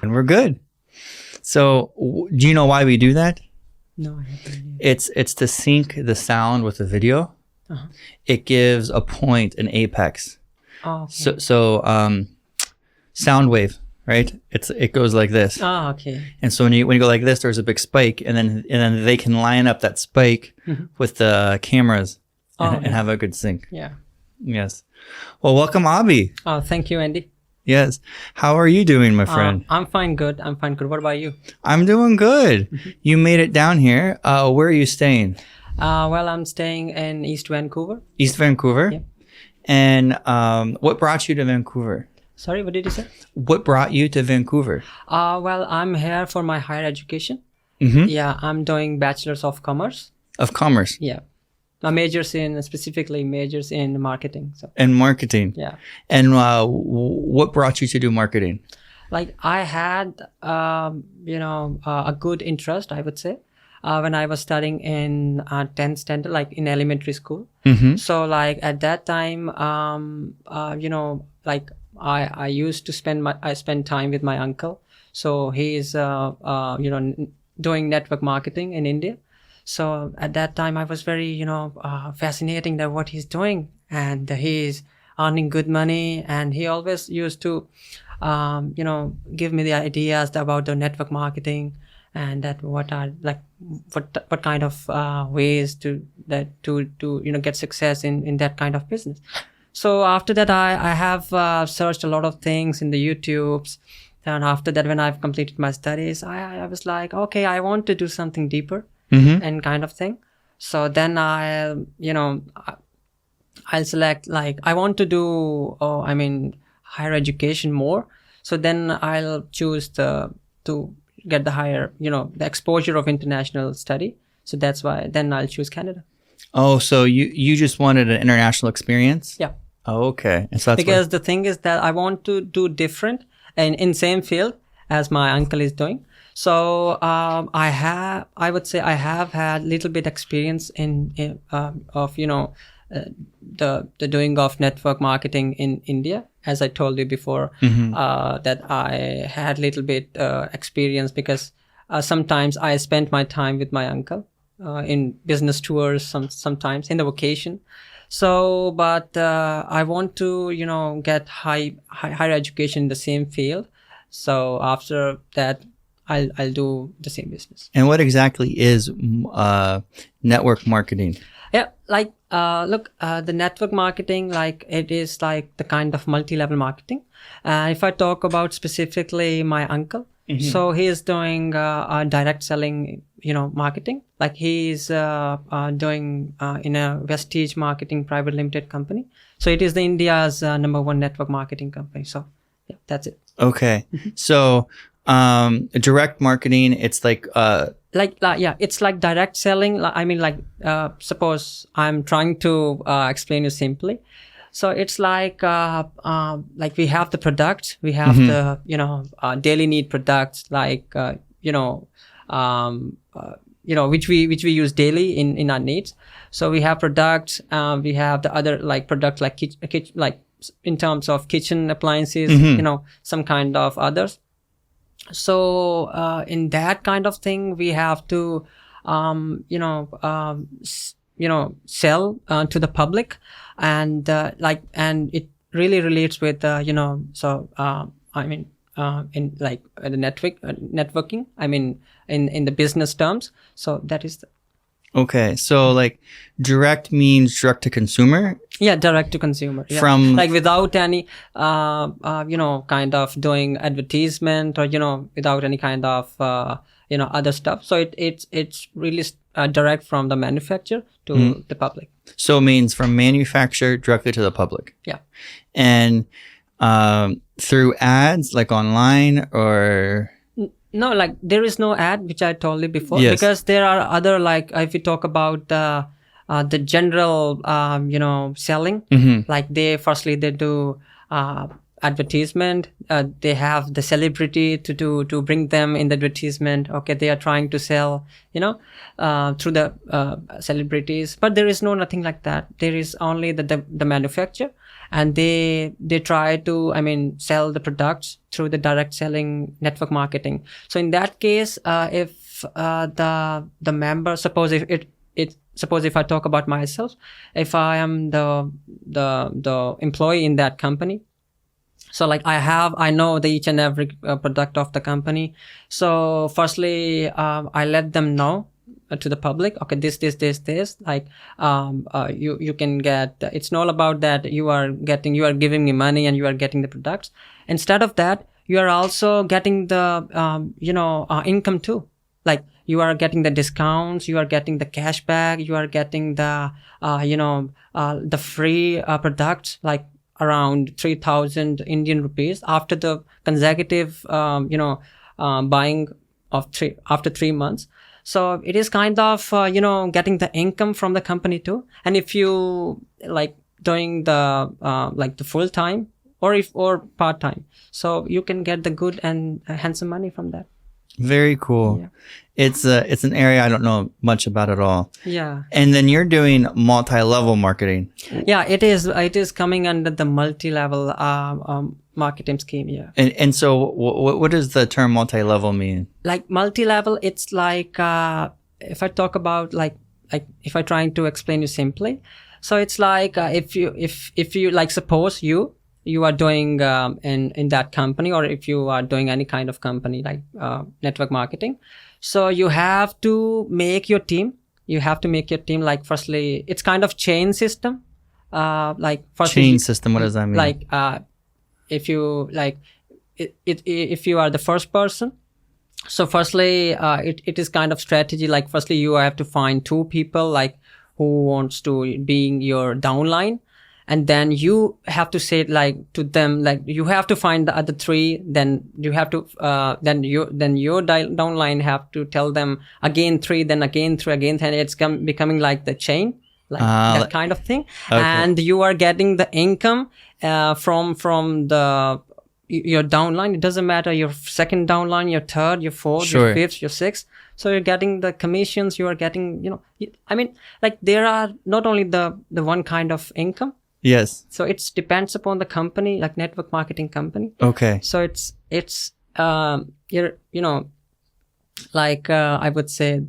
And we're good. So do you know why we do that? No, I haven't. Yeah. It's to sync the sound with the video. Uh-huh. It gives a point, an apex. Oh, okay. So sound wave, right? It goes like this. Oh, okay. And so when you go like this, there's a big spike, and then they can line up that spike with the cameras and have a good sync. Yeah. Yes. Well, welcome, Abhi. Oh, thank you, Andy. Yes. How are you doing, my friend? I'm fine, good. What about you? I'm doing good. You made it down here. Where are you staying? Well, I'm staying in East Vancouver. East Vancouver? Yeah. And what brought you to Vancouver? Sorry, what did you say? What brought you to Vancouver? Well, I'm here for my higher education. Mm-hmm. Yeah, I'm doing Bachelor's of Commerce. Of Commerce? Yeah. My specifically majors in marketing. So. And marketing? Yeah. And what brought you to do marketing? Like I had, a good interest, I would say, when I was studying in 10th standard, like in elementary school. Mm-hmm. So like at that time, like I used to spend time with my uncle. So he's, doing network marketing in India. So at that time I was very, fascinating that what he's doing, and he's earning good money, and he always used to, give me the ideas about the network marketing, and that what kind of ways to get success in that kind of business. So after that, I have searched a lot of things in the YouTubes. And after that, when I've completed my studies, I was like, okay, I want to do something deeper and kind of thing. So then I'll select, like, I want to do, higher education more. So then I'll choose to get the higher, the exposure of international study. So that's why then I'll choose Canada. Oh, so you just wanted an international experience? Yeah. Oh, okay. And so that's because the thing is that I want to do different and in same field as my uncle is doing. So I would say I have had little bit experience of the doing of network marketing in India, as I told you before, that I had little bit experience because sometimes I spent my time with my uncle in business tours, sometimes in the vacation. So, but I want to, get higher education in the same field. So after that, I'll do the same business. And what exactly is network marketing? Yeah, like look, the network marketing, like it is like the kind of multi-level marketing. If I talk about specifically my uncle, so he is doing direct selling, marketing. Like he's doing in a Vestige Marketing Private Limited company. So it is the India's number one network marketing company. So yeah, that's it. Okay. So direct marketing, it's like it's like direct selling. Suppose I'm trying to explain you simply. So it's like we have the product, we have the daily need products, like which we use daily in our needs. So we have products, we have the other like products like like in terms of kitchen appliances, some kind of others. So in that kind of thing, we have to sell to the public, and and it really relates with in like the networking, in the business terms. So that is okay. So like direct means direct to consumer. Yeah, direct to consumer. Yeah. From like without any kind of doing advertisement, or without any kind of other stuff. So it's really direct from the manufacturer to the public. So it means from manufacturer directly to the public. Yeah. And through ads, like online, or no, like there is no ad, which I told you before. Yes. Because there are other, like if we talk about the general selling, like they do advertisement. They have the celebrity to bring them in the advertisement. Okay, they are trying to sell, through the celebrities. But there is nothing like that. There is only the manufacturer, and they try to, sell the products through the direct selling network marketing. So in that case, if the member, suppose if I talk about myself, if I am the employee in that company, so like I know the each and every product of the company. So firstly, I let them know to the public, okay, this, like, you can get, it's not about that you are giving me money and you are getting the products. Instead of that, you are also getting the, income too. Like, you are getting the discounts, you are getting the cashback, you are getting the, the free products, like around 3,000 Indian rupees after the consecutive, buying of after 3 months. So it is kind of, getting the income from the company too. And if you like doing the, like the full time or part time, so you can get the good and handsome money from that. Very cool. Yeah. It's an area I don't know much about at all. Yeah. And then you're doing multi-level marketing. Yeah, it is coming under the multi-level marketing scheme. Yeah. And so what does the term multi-level mean? Like multi-level, it's like if I talk about like if I trying to explain you simply, so it's like if you like, suppose you are doing in that company, or if you are doing any kind of company like network marketing, so you have to make your team. Like, firstly, it's kind of chain system. Like, firstly, chain system. What does that mean? Like, if you like if you are the first person, so firstly, it is kind of strategy. Like, firstly, you have to find 2 people like who wants to be your downline. And then you have to say like to them, like, you have to find the other 3. Then you have to, then your downline have to tell them again 3, then again 3, again 10. It's becoming like the chain, like that kind of thing. Okay. And you are getting the income from your downline. It doesn't matter your second downline, your third, your fourth, your fifth, your sixth. So you're getting the commissions. You are getting, like, there are not only the one kind of income. Yes. So it depends upon the company, like network marketing company. Okay. So it's like I would say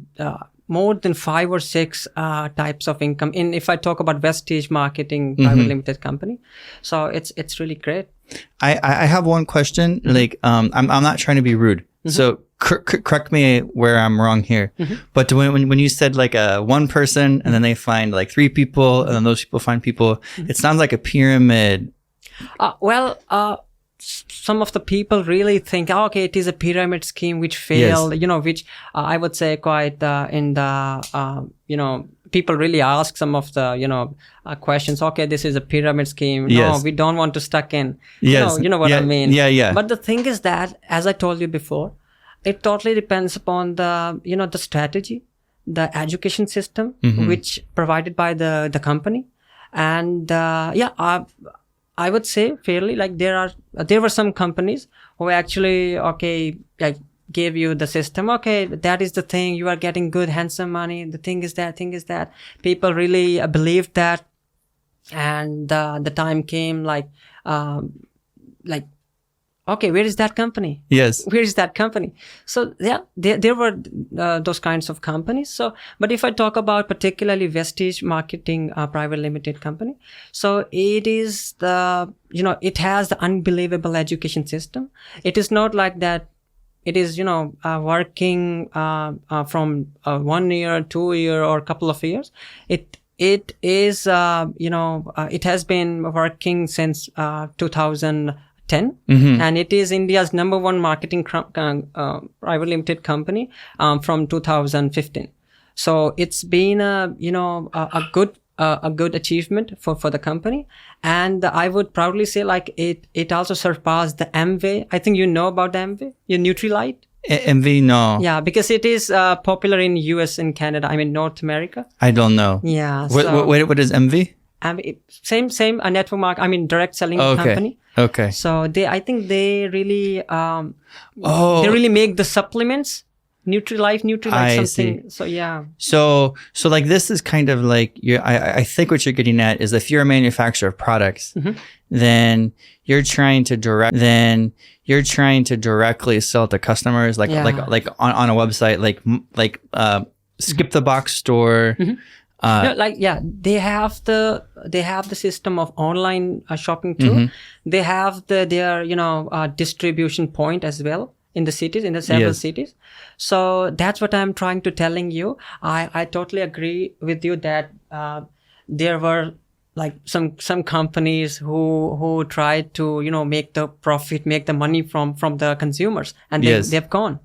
more than 5 or 6 types of income. If I talk about Vestige Marketing Private Limited Company, so it's really great. I have one question. Like, I'm not trying to be rude. So correct me where I'm wrong here. But when you said like one person and then they find like 3 people and then those people find people, it sounds like a pyramid. Some of the people really think, okay, it is a pyramid scheme which failed, yes. Which I would say quite in the, people really ask some of the, questions. Okay, this is a pyramid scheme. Yes. No, we don't want to stuck in. Yes. You know what I mean? Yeah. But the thing is that, as I told you before, it totally depends upon the, the strategy, the education system, which provided by the company. And, I would say fairly, like, there were some companies who actually, like, gave you the system. Okay, that is the thing. You are getting good, handsome money. The thing is that people really believed that. And the time came like, okay, where is that company? Yes. Where is that company? So yeah, there were those kinds of companies. So, but if I talk about particularly Vestige Marketing Private Limited Company, so it is it has the unbelievable education system. It is not like that. It is, working from 1 year, 2 year, or a couple of years. It is, it has been working since 2010, and it is India's #1 marketing private limited company from 2015. So it's been a good achievement for the company, and I would proudly say like it also surpassed the Amway. I think you know about Amway, your Nutrilite. MV, no. Yeah, because it is popular in US and Canada. I mean North America. I don't know. Yeah. What is MV? Same a network market. I mean direct selling company. Okay. So I think they really they really make the supplements Nutri-Life I something. see. So yeah. So like this is kind of like I think what you're getting at is if you're a manufacturer of products, then you're trying to directly sell to customers like on a website like skip the box store. No, they have the system of online shopping too. They have their distribution point as well in the cities, in the several cities. So that's what I'm trying to telling you. I totally agree with you that there were like some companies who tried to make the profit, make the money from the consumers, and they've gone.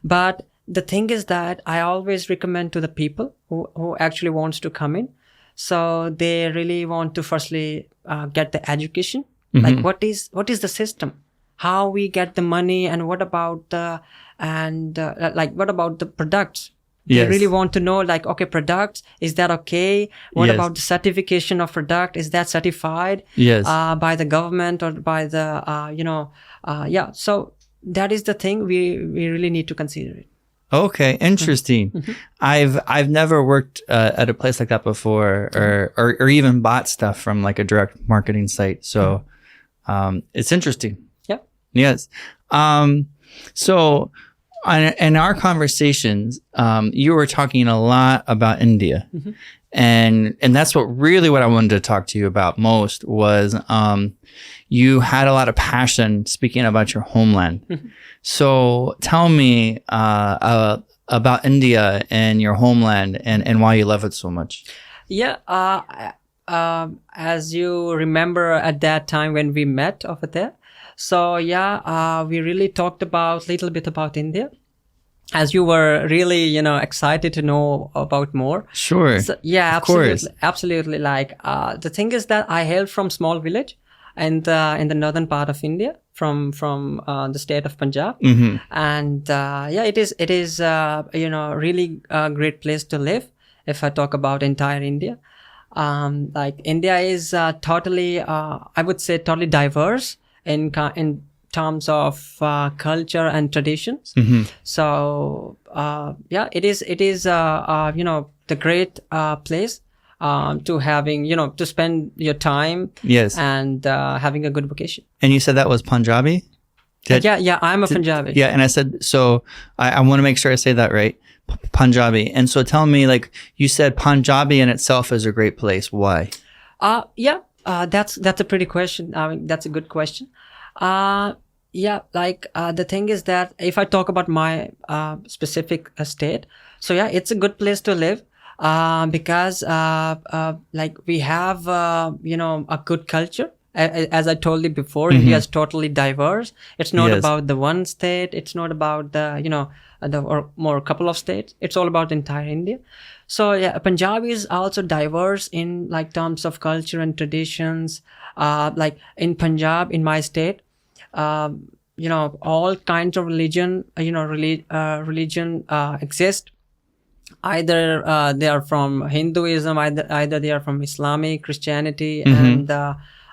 But the thing is that I always recommend to the people who actually wants to come in. So they really want to firstly get the education. Like what is the system? How we get the money, and what about the products? They really want to know, like, okay, products, is that okay? What about the certification of product? Is that certified by the government or by the So that is the thing we really need to consider it. Okay, interesting. I've never worked at a place like that before, or even bought stuff from like a direct marketing site. So it's interesting. Yeah. Yes. So in our conversations, you were talking a lot about India, and that's what I wanted to talk to you about most was you had a lot of passion speaking about your homeland. So tell me about India and your homeland and why you love it so much. Yeah. As you remember at that time when we met over there. So we really talked a little bit about India. As you were really, excited to know about more. Sure. So, absolutely. Like, the thing is that I hail from small village in the northern part of India, from the state of Punjab, and it is really a great place to live. If I talk about entire India, like India is totally, I would say, totally diverse in terms of culture and traditions. So it is the great place to having to spend your time and having a good vacation. And you said that was Punjabi? I'm a Punjabi. Yeah, and I said, so I want to make sure I say that right. Punjabi. And so tell me, like you said, Punjabi in itself is a great place. Why? That's a pretty question. I mean, that's a good question. The thing is that if I talk about my specific state, so it's a good place to live because like we have a good culture. As I told you before, India is totally diverse. It's not about the one state. It's not about the or more couple of states. It's all about entire India. So Punjab is also diverse in like terms of culture and traditions. Like in Punjab, in my state, all kinds of religion exist. Either they are from Hinduism, either they are from Islamic, Christianity, and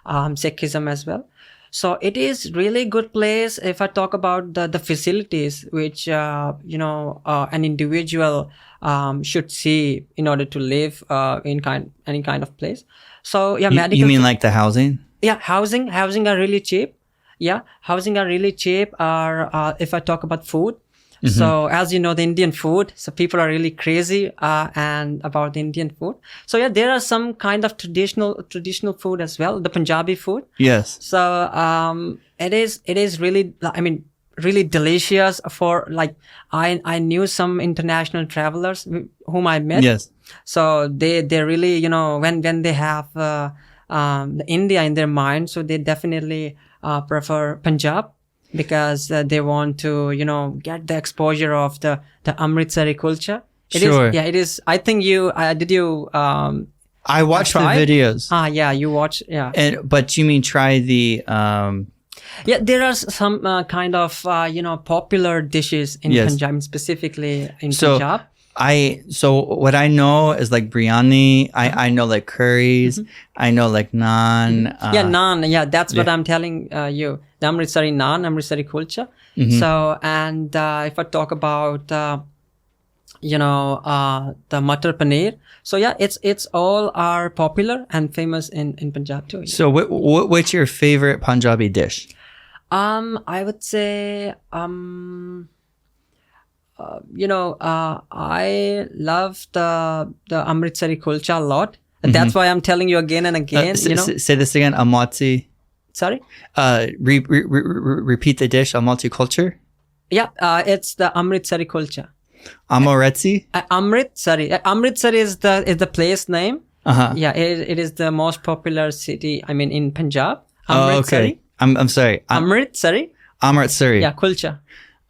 Sikhism as well. So it is really good place if I talk about the facilities which an individual should see in order to live in any kind of place. So medical. You mean like the housing? Yeah, housing are really cheap. Yeah, housing are really cheap. If I talk about food. So as you know, the Indian food, so people are really crazy and about the Indian food. So there are some kind of traditional food as well, the Punjabi food. Yes. So it is really, I mean, really delicious. For like I knew some international travelers whom I met. Yes. So they really when they have India in their mind, so they definitely prefer Punjab. Because they want to, get the exposure of the Amritsari culture. It is. I think did you? I watched the videos. You watch. Yeah. But you mean try the? There are some kind of popular dishes in Punjab, specifically in Punjab. So what I know is like biryani. I know like curries. I know like naan. Naan. Yeah, that's what I'm telling you. The Amritsari naan, Amritsari kulcha. So, and if I talk about, the Matar Paneer. So yeah, it's all are popular and famous in Punjab too. So what's your favorite Punjabi dish? I would say, I love the Amritsari kulcha a lot. That's why I'm telling you again and again. Say this again. Amalti. Sorry. Repeat the dish. Amalti culture. Yeah, it's the Amritsari kulcha. Amaretsi. Amritsar is the place name. Yeah, it is the most popular city. I mean, in Punjab. Oh, okay. I'm sorry. Amritsari. Yeah, kulcha.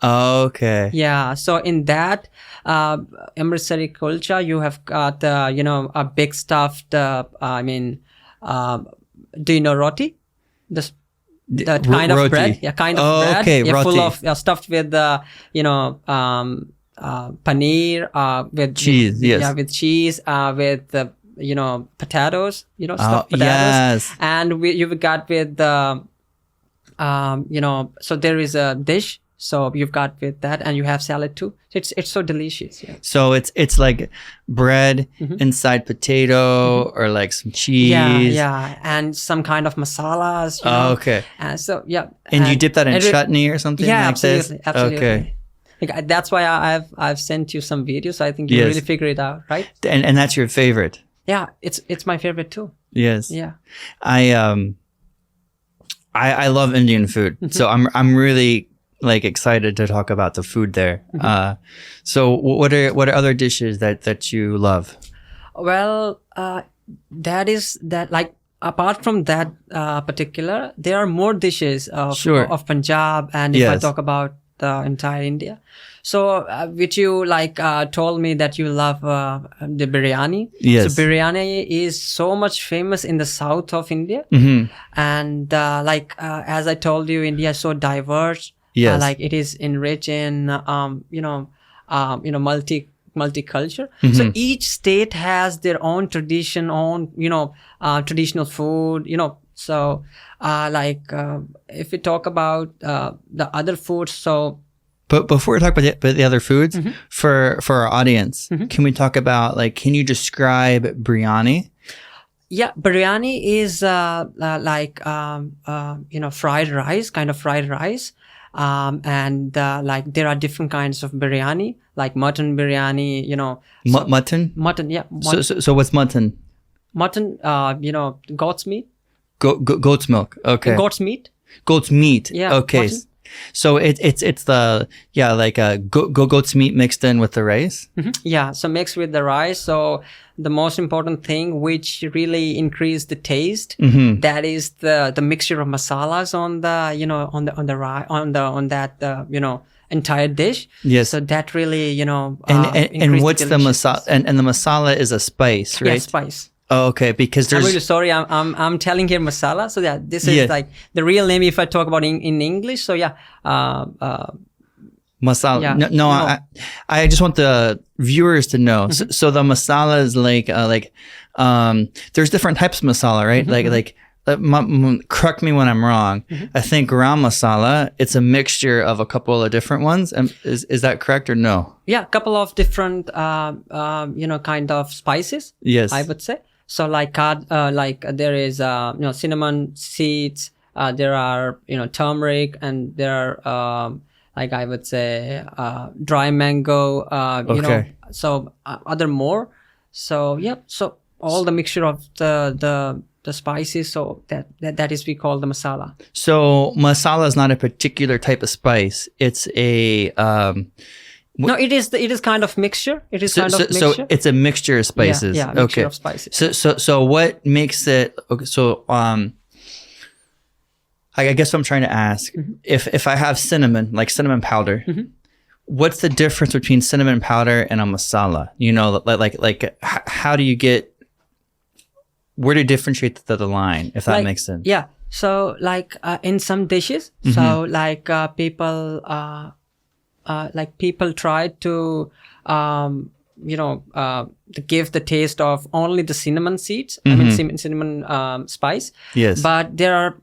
Okay. Yeah. So in that Amritsari kulcha, you have got a big stuffed. Do you know roti? The kind of bread. Yeah, kind of bread. Okay, yeah, roti. Full of stuffed with paneer, with cheese. Yes. Yeah, with cheese, with potatoes. Stuffed potatoes. Yes. And you've got with so there is a dish. So you've got with that, and you have salad too. It's so delicious. Yeah. So it's like bread inside potato or like some cheese. Yeah, and some kind of masalas. Okay. And so yeah. And you dip that in chutney or something? Yeah, like absolutely, this? absolutely. Okay. Like, that's why I've sent you some videos. So I think you really figure it out, right? And that's your favorite. Yeah, it's my favorite too. Yes. Yeah. I love Indian food, so I'm really like excited to talk about the food there. So what are other dishes that you love? Well, apart from that particular, there are more dishes of Punjab, and if I talk about the entire India. So which you told me that you love the biryani. Yes. So biryani is so much famous in the south of India, and as I told you, India is so diverse. Yes. It is enriched in multicultural. So each state has their own tradition, traditional food. So if we talk about the other foods, so. But before we talk about the other foods, for our audience, can we talk about can you describe biryani? Yeah, biryani is fried rice, kind of fried rice. And there are different kinds of biryani, like mutton biryani, Mutton? Mutton, yeah. Mutton. So what's mutton? Mutton, goat's meat. Goat's milk. Okay. Goat's meat. Goat's meat. Yeah. Okay. Mutton. So it's the goat's meat mixed in with the rice. Yeah. So mixed with the rice. So the most important thing, which really increase the taste, that is the mixture of masalas on the entire dish. Yes. So that really and what's the masala? And the masala is a spice, right? Yeah, spice. Oh, okay, because there's. I'm really sorry. I'm telling here masala. So yeah, this is the real name if I talk about in English. So yeah. Masala. Yeah. No. I just want the viewers to know. So the masala is there's different types of masala, right? Correct me when I'm wrong. I think gram masala, it's a mixture of a couple of different ones. And is that correct or no? Yeah, a couple of different kind of spices. Yes, I would say. So there is cinnamon seeds. There are turmeric, and there are I would say dry mango. Okay. So other more. So yeah. So all the mixture of the spices, so that is we call the masala. So masala is not a particular type of spice. It's a no, it is kind of mixture. It is kind of mixture. So it's a mixture of spices. Yeah, mixture of spices. So what makes it? Okay, so I guess what I'm trying to ask, if I have cinnamon, like cinnamon powder, what's the difference between cinnamon powder and a masala? How do you get? Where to differentiate the line, if that makes sense? Yeah. So in some dishes, so people try to to give the taste of only the cinnamon seeds. I mean cinnamon spice. Yes. But there are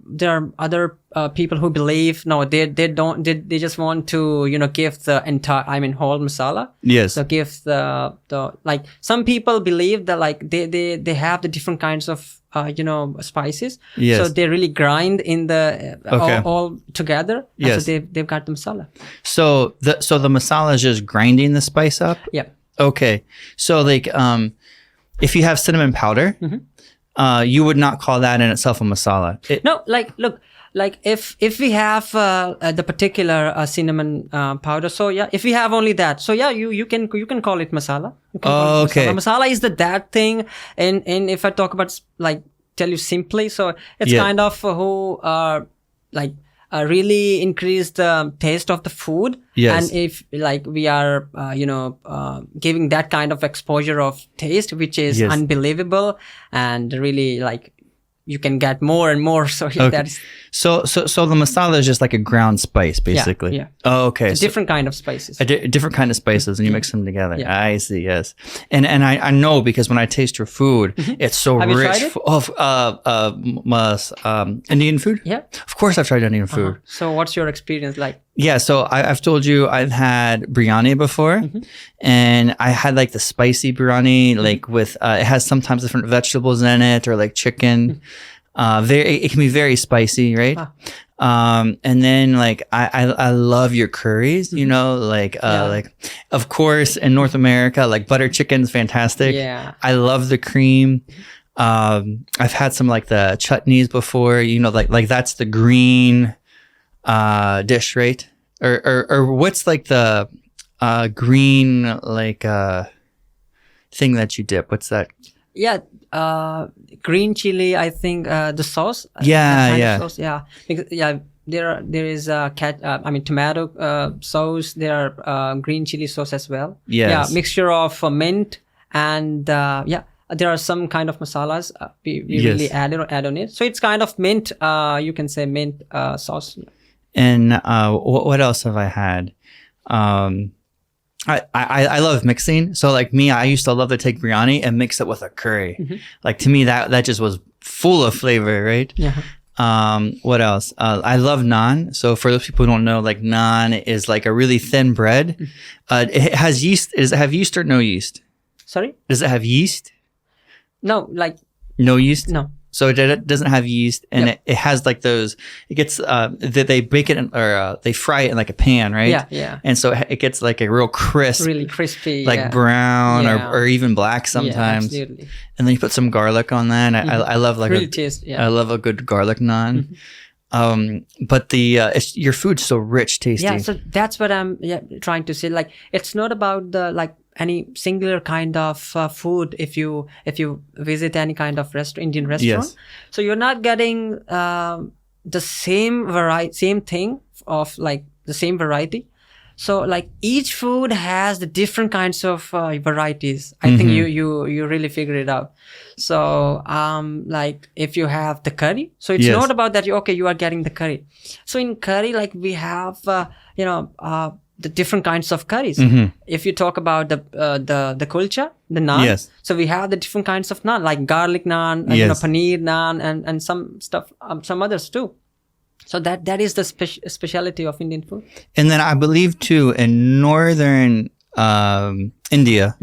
other people who believe no, they just want to give the entire, I mean, whole masala. Yes. So give the like, some people believe that like they have the different kinds of spices. Yes. So they really grind in the all together. Yes. So they've got the masala. So the masala is just grinding the spice up? Yeah. Okay. So like if you have cinnamon powder, you would not call that in itself a masala. No, like look, like if we have the particular cinnamon powder, so yeah, if we have only that, so yeah, you can call it masala. You can call it okay. masala. Masala is that thing, and if I talk about like tell you simply, so it's kind of who like really increase the taste of the food. Yes. And if like we are giving that kind of exposure of taste, which is unbelievable, and really like you can get more and more. So yeah, that's so the masala is just like a ground spice, basically. Yeah. Oh, okay. It's a different kind of spices. Different kind of spices, and you mix them together. Yeah. I see. Yes, and I know because when I taste your food, it's so Have rich. You tried Of Indian food. Yeah. Of course, I've tried Indian food. So what's your experience like? Yeah, so I've told you I've had biryani before, and I had like the spicy biryani, like with it has sometimes different vegetables in it or like chicken. It can be very spicy, right? And then like I love your curries, like of course in North America, like butter chicken's fantastic. Yeah. I love the cream. I've had some like the chutneys before, like that's the green dish, right? Or what's like the green like thing that you dip? What's that? Yeah, green chili. I think the sauce. Yeah. Sauce, yeah. Because there is tomato sauce. There are green chili sauce as well. Yes. Yeah, mixture of mint and there are some kind of masalas we really add on it. So it's kind of mint. You can say mint sauce. And what else have I had? I love mixing. So like me, I used to love to take biryani and mix it with a curry. Like to me, that just was full of flavor, right? Yeah. What else? I love naan. So for those people who don't know, like naan is like a really thin bread. It has yeast. Does it have yeast or no yeast? Sorry? Does it have yeast? No, like... No yeast? No. So it doesn't have yeast, and it has like those. It gets they bake it or they fry it in like a pan, right? Yeah. And so it gets like a real crisp, really crispy, like brown or even black sometimes. Yeah, absolutely. And then you put some garlic on that. I love like really taste. Yeah. I love a good garlic naan. But your food's so rich, tasty. Yeah, so that's what I'm trying to say. Like, it's not about the like any singular kind of food. If you visit any kind of Indian restaurant, so you're not getting the same thing of like the same variety. So like each food has the different kinds of varieties. I think you really figure it out. So like if you have the curry, so it's not about that you are getting the curry. So in curry, like we have the different kinds of curries. If you talk about the kulcha, the naan, so we have the different kinds of naan, like garlic naan, paneer naan, and some stuff, some others too. So that is the speciality of Indian food. And then I believe too in northern India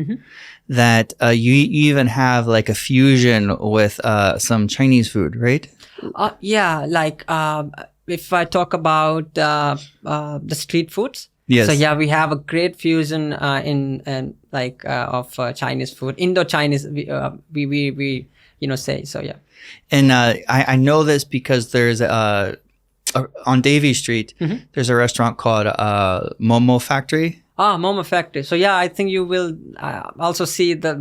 that you even have like a fusion with some Chinese food, right? Yeah, like if I talk about the street foods. Yes. So yeah, we have a great fusion of Chinese food, Indo-Chinese. We say so. Yeah. And I know this because there's on Davie Street, there's a restaurant called Momo Factory. Momo Factory. So yeah, I think you will also see the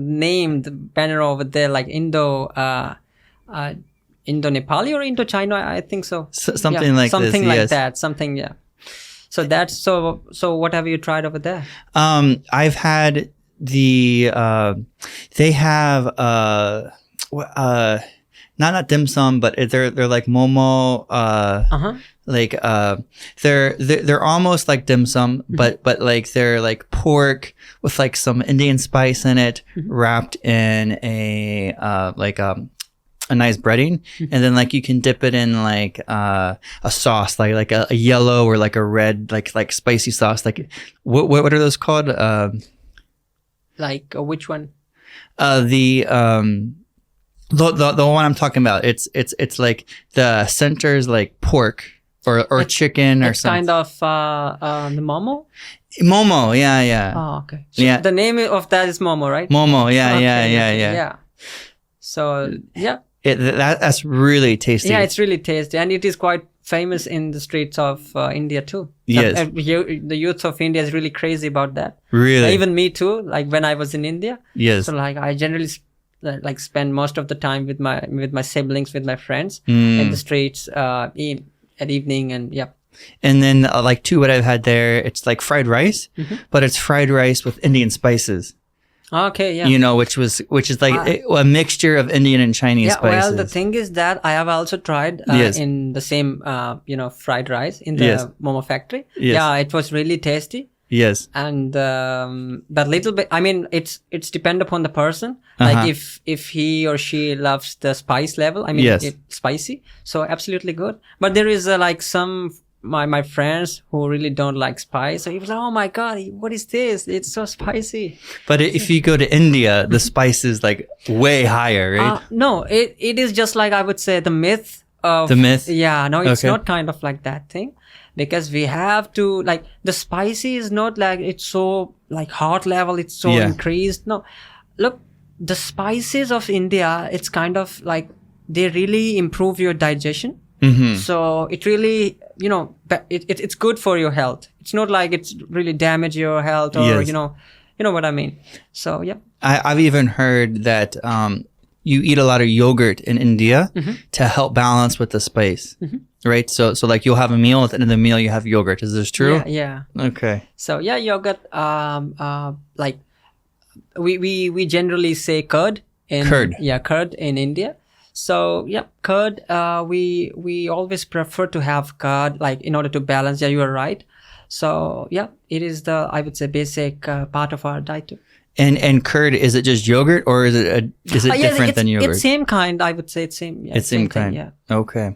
banner over there, like Indo-Nepali or Indo-China. I think so. Something like this. Something like that. Something, yeah. So that's so what have you tried over there? I've had they have not dim sum, but they're like momo. Like they're almost like dim sum, but like they're like pork with like some Indian spice in it, wrapped in a nice breading, and then like you can dip it in like a sauce, like a yellow or like a red, like spicy sauce. Like what are those called? Like which one? The one I'm talking about. It's like the center's like pork or chicken or something. Kind of the momo. Momo, yeah. Oh, okay. So yeah. The name of that is momo, right? Momo, yeah, Okay, yeah. So yeah. That's really tasty. Yeah, it's really tasty, and it is quite famous in the streets of India too. Yes. The youth of India is really crazy about that. Really? Even me too. Like when I was in India. Yes. So like I generally like spend most of the time with my siblings, with my friends in the streets at evening, and yeah. And then like too, what I've had there, it's like fried rice, but it's fried rice with Indian spices. Okay, yeah. You know, which is like a mixture of Indian and Chinese spices. Well, the thing is that I have also tried in the same, fried rice in the Momo factory. Yes. Yeah, it was really tasty. Yes. And but little bit, I mean, it's depend upon the person. Like if he or she loves the spice level, I mean, it's spicy, so absolutely good. But there is like some my friends who really don't like spice, so he was like, oh my god, what is this, it's so spicy. But if you go to India, the spice is like way higher, right? No, it is just like, I would say, the myth of the myth. Yeah, no, it's not kind of like that thing, because we have to, like, the spicy is not like it's so like heart level, it's so increased. No, look, the spices of India, it's kind of like they really improve your digestion. So it really, it's good for your health. It's not like it's really damage your health, or you know what I mean. So yeah, I've even heard that you eat a lot of yogurt in India to help balance with the spice, right? So like you'll have a meal, at the end of the meal you have yogurt. Is this true? Yeah. Okay. So yeah, yogurt. Like we generally say curd. Curd in India. So yeah, curd, we always prefer to have curd, like, in order to balance. Yeah, you are right. So yeah, it is I would say, basic part of our diet too. And curd, is it just yogurt, or is it different than yogurt? It's same kind, I would say. It's same. Yeah, it's same kind. Thing, yeah. Okay.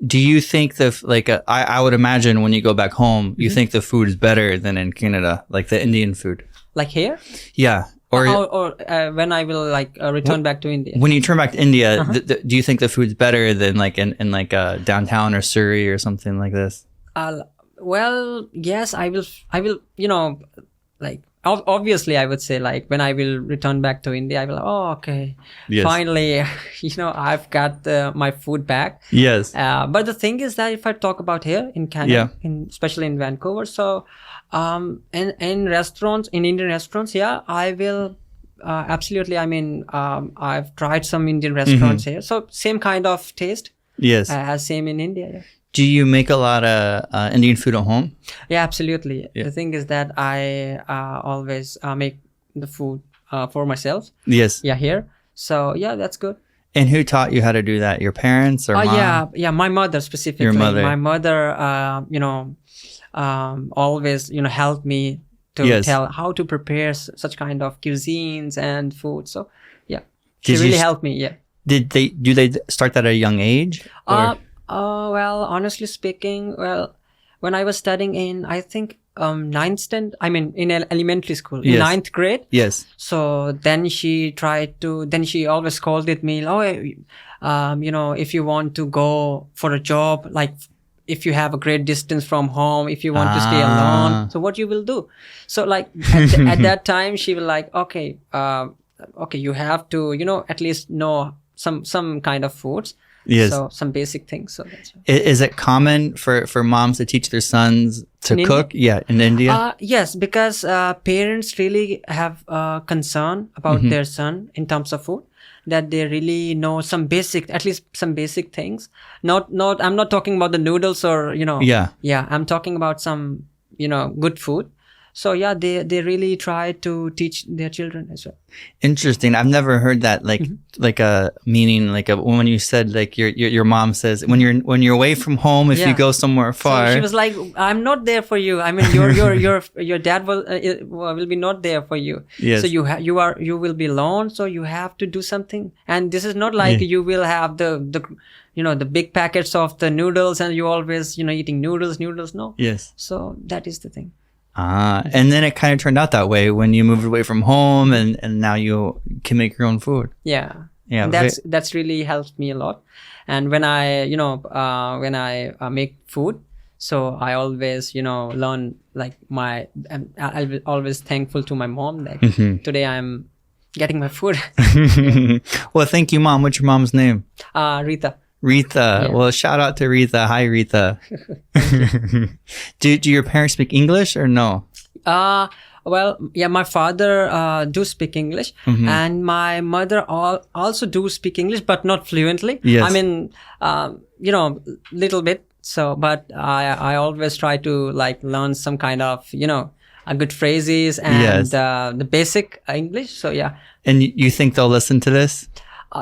Do you think I would imagine when you go back home, you think the food is better than in Canada, like the Indian food? Like here? Yeah. Or when I will return back to India. When you turn back to India, do you think the food's better than like in like downtown or Surrey or something like this? Well, yes, I will, like, obviously I would say, like, when I will return back to India, I will, okay, finally, I've got my food back. Yes. But the thing is that if I talk about here in Canada, especially in Vancouver, so in restaurants, in Indian restaurants, I will absolutely. I mean, I've tried some Indian restaurants here, so same kind of taste. Yes. As same in India. Yeah. Do you make a lot of Indian food at home? Yeah, absolutely. Yeah. The thing is that I always make the food for myself. Yes. Yeah, here. So yeah, that's good. And who taught you how to do that? Your parents or mom? Yeah, my mother specifically. Your mother. My mother, always, helped me to tell how to prepare such kind of cuisines and food. So yeah, she really helped me. Yeah. Do they start that at a young age? Well, honestly speaking, when I was studying in, I think, in elementary school, in 9th grade. Yes. So then she always scolded me, if you want to go for a job, like, if you have a great distance from home, if you want to stay alone, so what you will do? So like at that time, she will like, okay, you have to, at least know some kind of foods. Yes. So some basic things. So that's right. Is it common for moms to teach their sons to cook? Yeah, in India? Yes, because parents really have concern about their son in terms of food, that they really know at least some basic things. I'm not talking about the noodles or, Yeah, I'm talking about some, good food. So yeah, they really try to teach their children as well. Interesting. I've never heard that like a meaning when you said like your mom says when you're away from home, if you go somewhere far. So she was like, I'm not there for you. I mean, your dad will be not there for you. Yes. So you will be alone. So you have to do something. And this is not like you will have the big packets of the noodles and you always eating noodles. No. Yes. So that is the thing. And then it kind of turned out that way when you moved away from home and now you can make your own food. Yeah. Yeah. And that's really helped me a lot. And when I make food, so I always, learn like I'll be always thankful to my mom that today I'm getting my food. Well, thank you, Mom. What's your mom's name? Rita. Rita. Yeah. Well, shout out to Rita. Hi, Rita. Do your parents speak English or no? Well, yeah, my father do speak English and my mother also do speak English, but not fluently. Yes. I mean, little bit. So, but I always try to like learn some kind of, good phrases and the basic English. So, yeah. And you think they'll listen to this?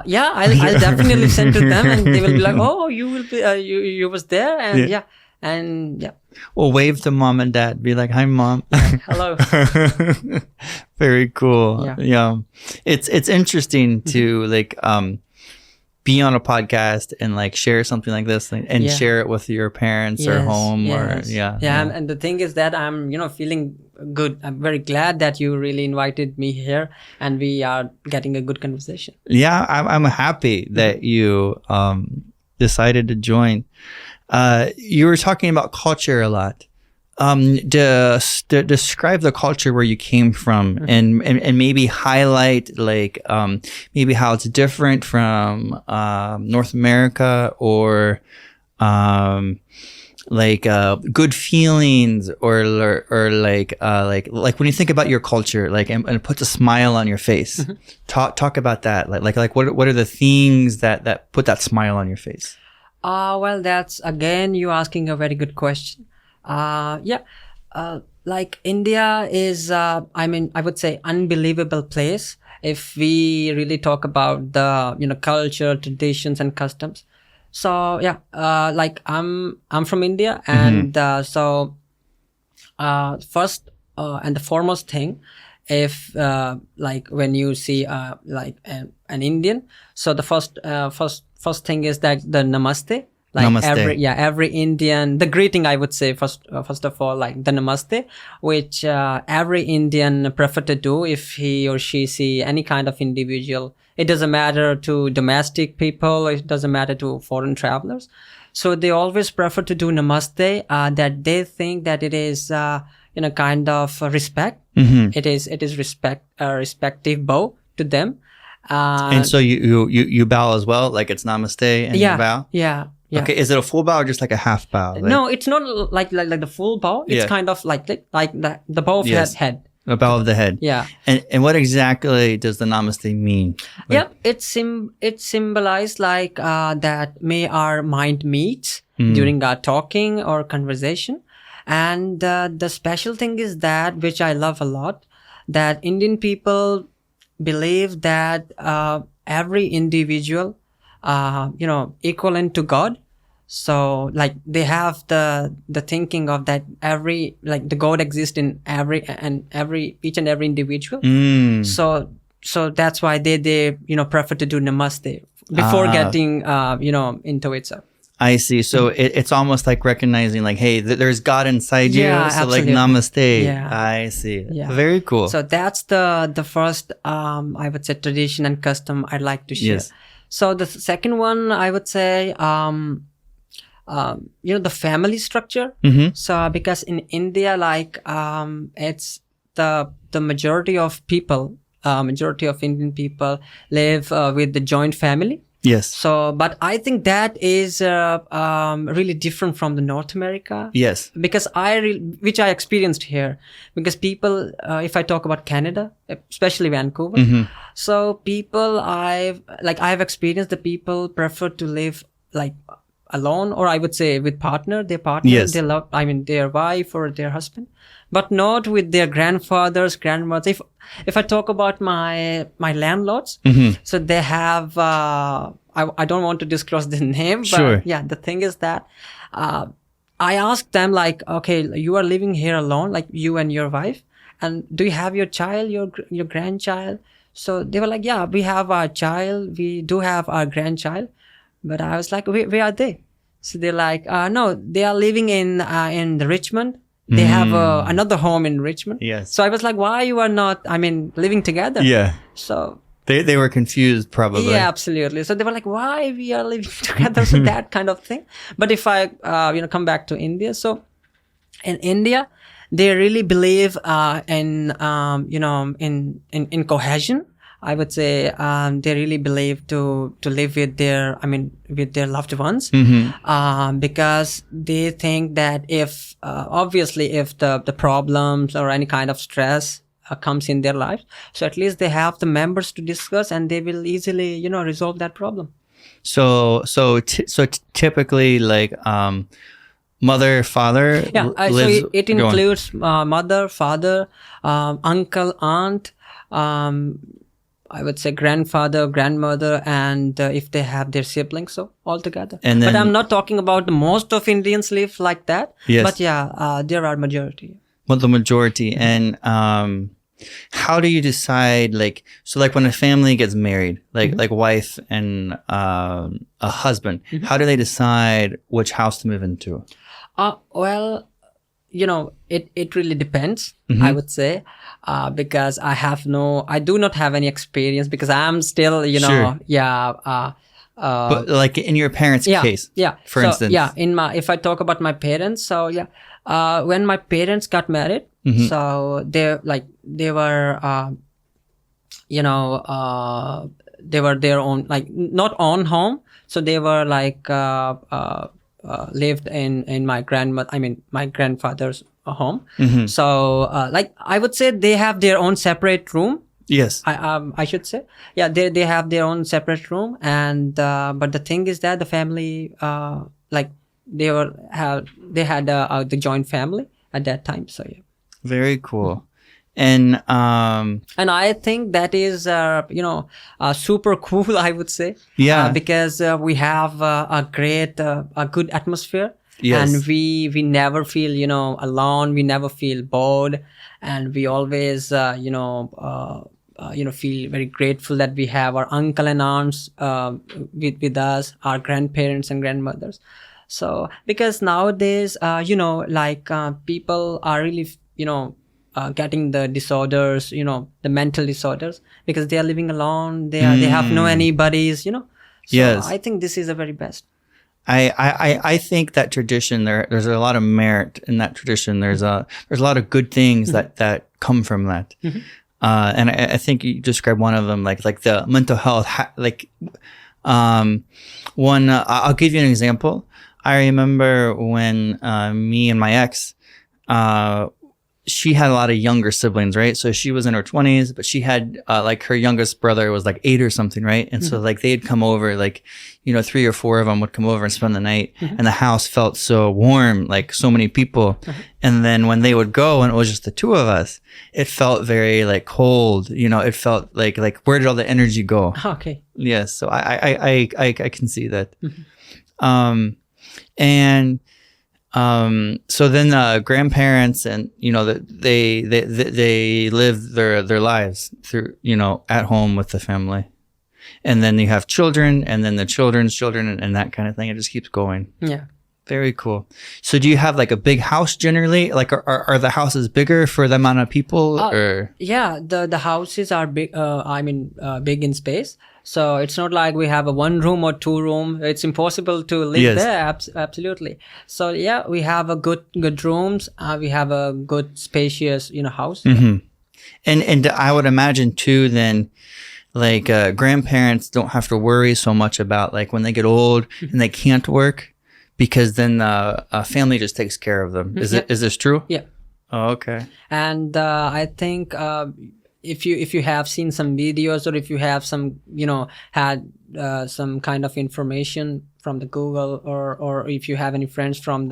Yeah, I'll definitely send to them and they will be like, oh, you will be, you was there. And yeah. And yeah. Well, wave to mom and dad. Be like, hi, mom. Hello. Very cool. Yeah. It's interesting to like, be on a podcast and like share something like this and share it with your parents or home or and the thing is that I'm feeling good. I'm very glad that you really invited me here and we are getting a good conversation. I'm happy that you decided to join. You were talking about culture a lot. Describe the culture where you came from and maybe highlight like maybe how it's different from North America or like good feelings or like when you think about your culture like and it puts a smile on your face. Talk about that. Like what are the things that put that smile on your face? Well, that's again you asking a very good question. Like India is, I would say unbelievable place if we really talk about the, culture, traditions and customs. So, like I'm from India and, first, and the foremost thing, if, like when you see, like an Indian, so the first thing is that the namaste. Like namaste. Every Indian, the greeting I would say first of all, like the namaste, which every Indian prefer to do if he or she see any kind of individual. It doesn't matter to domestic people, it doesn't matter to foreign travelers. So they always prefer to do namaste, that they think that it is, kind of respect. It is respective bow to them. And so you bow as well, like it's namaste and you bow? Yeah. Okay, is it a full bow or just like a half bow? Like, no, it's not like the full bow. It's kind of like the bow of your head. A bow of the head. Yeah. And what exactly does the namaste mean? Like, it symbolizes like that may our mind meets during our talking or conversation. And the special thing is that, which I love a lot, that Indian people believe that every individual equivalent to God. So like they have the thinking of that the God exists in each and every individual. So that's why they prefer to do namaste before getting into it. So I see. So it's almost like recognizing like, hey, there's God inside you. So absolutely. like namaste. Yeah. I see. Yeah. Very cool. So that's the first I would say tradition and custom I'd like to share. Yes. So the second one I would say the family structure. So because in India like it's the majority of people, majority of Indian people live with the joint family. Yes. So, but I think that is really different from the North America. Yes. Because which I experienced here. Because people, if I talk about Canada, especially Vancouver, so people I've experienced the people prefer to live like alone, or I would say with their partner, Yes. they love, I mean, their wife or their husband, but not with their grandfathers, grandmothers. If I talk about my landlords, so they have, I don't want to disclose the name, but Sure. yeah, the thing is that, I asked them like, okay, you are living here alone, like you and your wife, and do you have your child, your grandchild? So they were like, yeah, we have our child, we do have our grandchild. But I was like, where are they? So they're like, no, they are living in the Richmond. They have another home in Richmond. Yes. So I was like, why you are not, I mean, living together? Yeah. So They were confused probably. yeah, absolutely. So they were like, why we are living together? So that kind of thing. But if I, come back to India, so in India, they really believe in cohesion. I would say they really believe to live with their loved ones, because they think that if obviously if the problems or any kind of stress comes in their life, so at least they have the members to discuss, and they will easily resolve that problem. So typically like mother, father. Yeah, lives, so it includes mother, father, uncle, aunt, I would say grandfather, grandmother, and if they have their siblings, so all together. And then, but I'm not talking about most of Indians live like that. Yes. But yeah, there are majority. Well, the majority. And how do you decide, like when a family gets married, like wife and a husband, how do they decide which house to move into? Well, it really depends, I would say, because I do not have any experience, because I'm still, Sure. but like in your parents' case, for instance. Yeah, if I talk about my parents, so yeah, when my parents got married, so they were their own, like not own home, so they were like lived in my grandfather's home. So like I would say they have their own separate room. Yes. I should say, yeah, they have their own separate room, and but the thing is that the family like they had the joint family at that time. So yeah. Very cool. And I think that is super cool, I would say. Yeah. Because we have a good atmosphere. Yes. And we never feel alone. We never feel bored, and we always feel very grateful that we have our uncle and aunts with us, our grandparents and grandmothers. So because nowadays people are really getting the disorders, the mental disorders, because they are living alone. They have no anybody's, So Yes. I think this is the very best. I think that tradition, there's a lot of merit in that tradition. There's a lot of good things that come from that. And I think you described one of them, like the mental health, one, I'll give you an example. I remember when me and my ex, she had a lot of younger siblings, right? So she was in her 20s, but she had like her youngest brother was like 8 or something, right? And so like they'd come over, like 3 or 4 of them would come over and spend the night, and the house felt so warm, like so many people. And then when they would go and it was just the 2 of us, it felt very like cold. It felt like where did all the energy go? Okay. Yes, so I can see that. And so then grandparents, and they live their lives through at home with the family, and then you have children, and then the children's children, and that kind of thing. It just keeps going. Yeah. Very cool. So do you have like a big house generally? Like are the houses bigger for the amount of people? Or yeah, the houses are big. Big in space. So it's not like we have a 1 room or 2 room. It's impossible to live there. Absolutely. So yeah, we have a good rooms. We have a good spacious house. And I would imagine too then, like grandparents don't have to worry so much about like when they get old and they can't work, because then a family just takes care of them. Is this true? Yeah. Oh, okay. And I think if you have seen some videos, or if you have some, had some kind of information from the Google, or if you have any friends from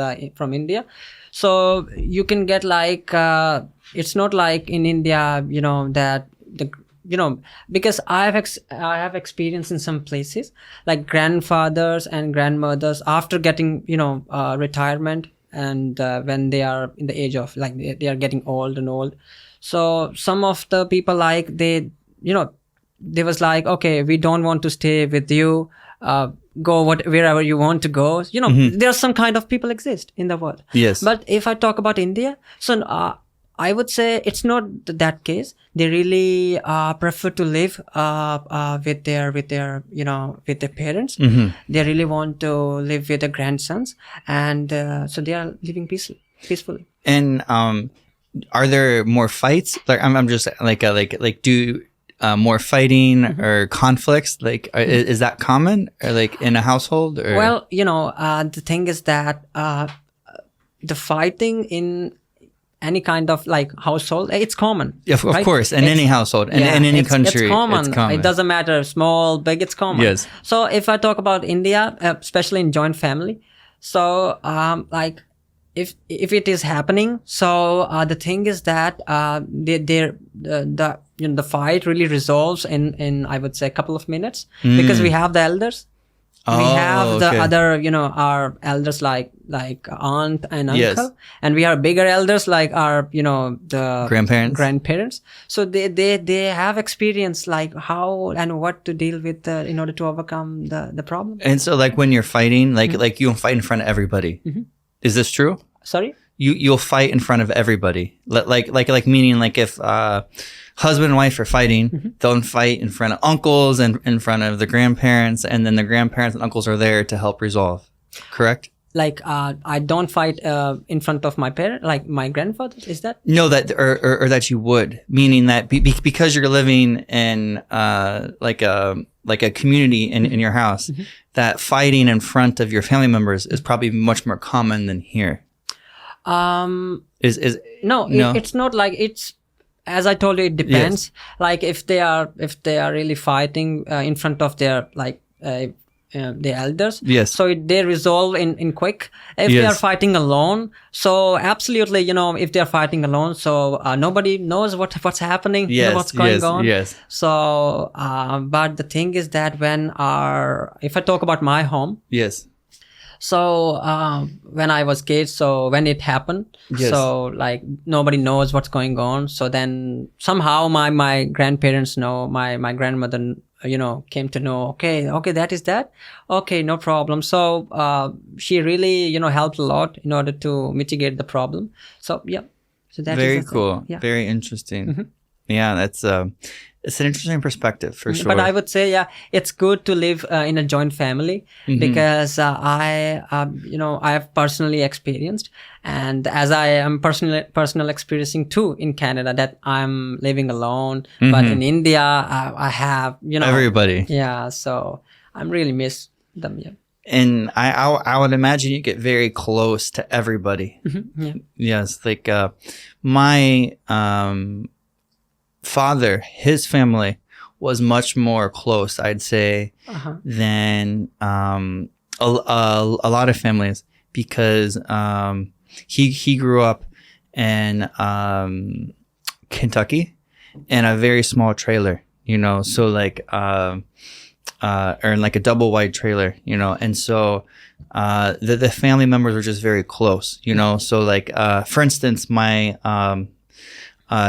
India, so you can get like, it's not like in India, that the, because I have experience in some places, like grandfathers and grandmothers after getting, retirement, and when they are in the age of, like, they are getting old and old. So some of the people, like, they was like, okay, we don't want to stay with you, go wherever you want to go. There are some kind of people exist in the world. Yes. But if I talk about India, so I would say it's not that case. They really prefer to live with their parents. They really want to live with their grandsons, and so they are living peacefully. And are there more fights? Like I'm just like do more fighting or conflicts? Like is that common, or like in a household? Or? Well, the thing is that the fighting in any kind of like household, it's common. Yeah, of right? course, in any household, in any country, it's common. It doesn't matter, small, big, it's common. Yes. So if I talk about India, especially in joint family, so like if it is happening, so the thing is that the fight really resolves in I would say a couple of minutes, because we have the elders. We have the other, our elders like aunt and uncle, yes. and we have bigger elders like our, the grandparents. So they have experience like how and what to deal with in order to overcome the problem. And so, like when you're fighting, like you'll fight in front of everybody. Is this true? Sorry? You'll fight in front of everybody. Like meaning like if husband and wife are fighting, they'll fight in front of uncles and in front of the grandparents, and then the grandparents and uncles are there to help resolve. Correct? Like I don't fight in front of my parent, like my grandfather. Is that? No, that or that you would, meaning that because you're living in like a community in your house, that fighting in front of your family members is probably much more common than here. No, no? It's not like it's. As I told you, it depends. Yes. Like if they are really fighting in front of their the elders, yes. So they resolve in quick. If they are fighting alone, so absolutely, if they are fighting alone, so nobody knows what's happening, what's going on. Yes. So, but the thing is that if I talk about my home, yes. So when I was kid, so when it happened, yes. So like nobody knows what's going on. So then somehow my grandparents know, my grandmother, came to know. Okay, that is that. Okay, no problem. So she really, helped a lot in order to mitigate the problem. So yeah, so that very is cool. Yeah. Very interesting. Yeah, that's it's an interesting perspective for sure. But I would say, yeah, it's good to live in a joint family because I have personally experienced, and as I am personal experiencing too in Canada, that I'm living alone. But in India, I have, everybody. Yeah, so I'm really miss them. Yeah. And I would imagine you get very close to everybody. Yeah. Yes, like my father, his family was much more close, I'd say, than a lot of families, because he grew up in Kentucky in a very small trailer, so like or in like a double wide trailer, and so the family members were just very close, so like for instance, my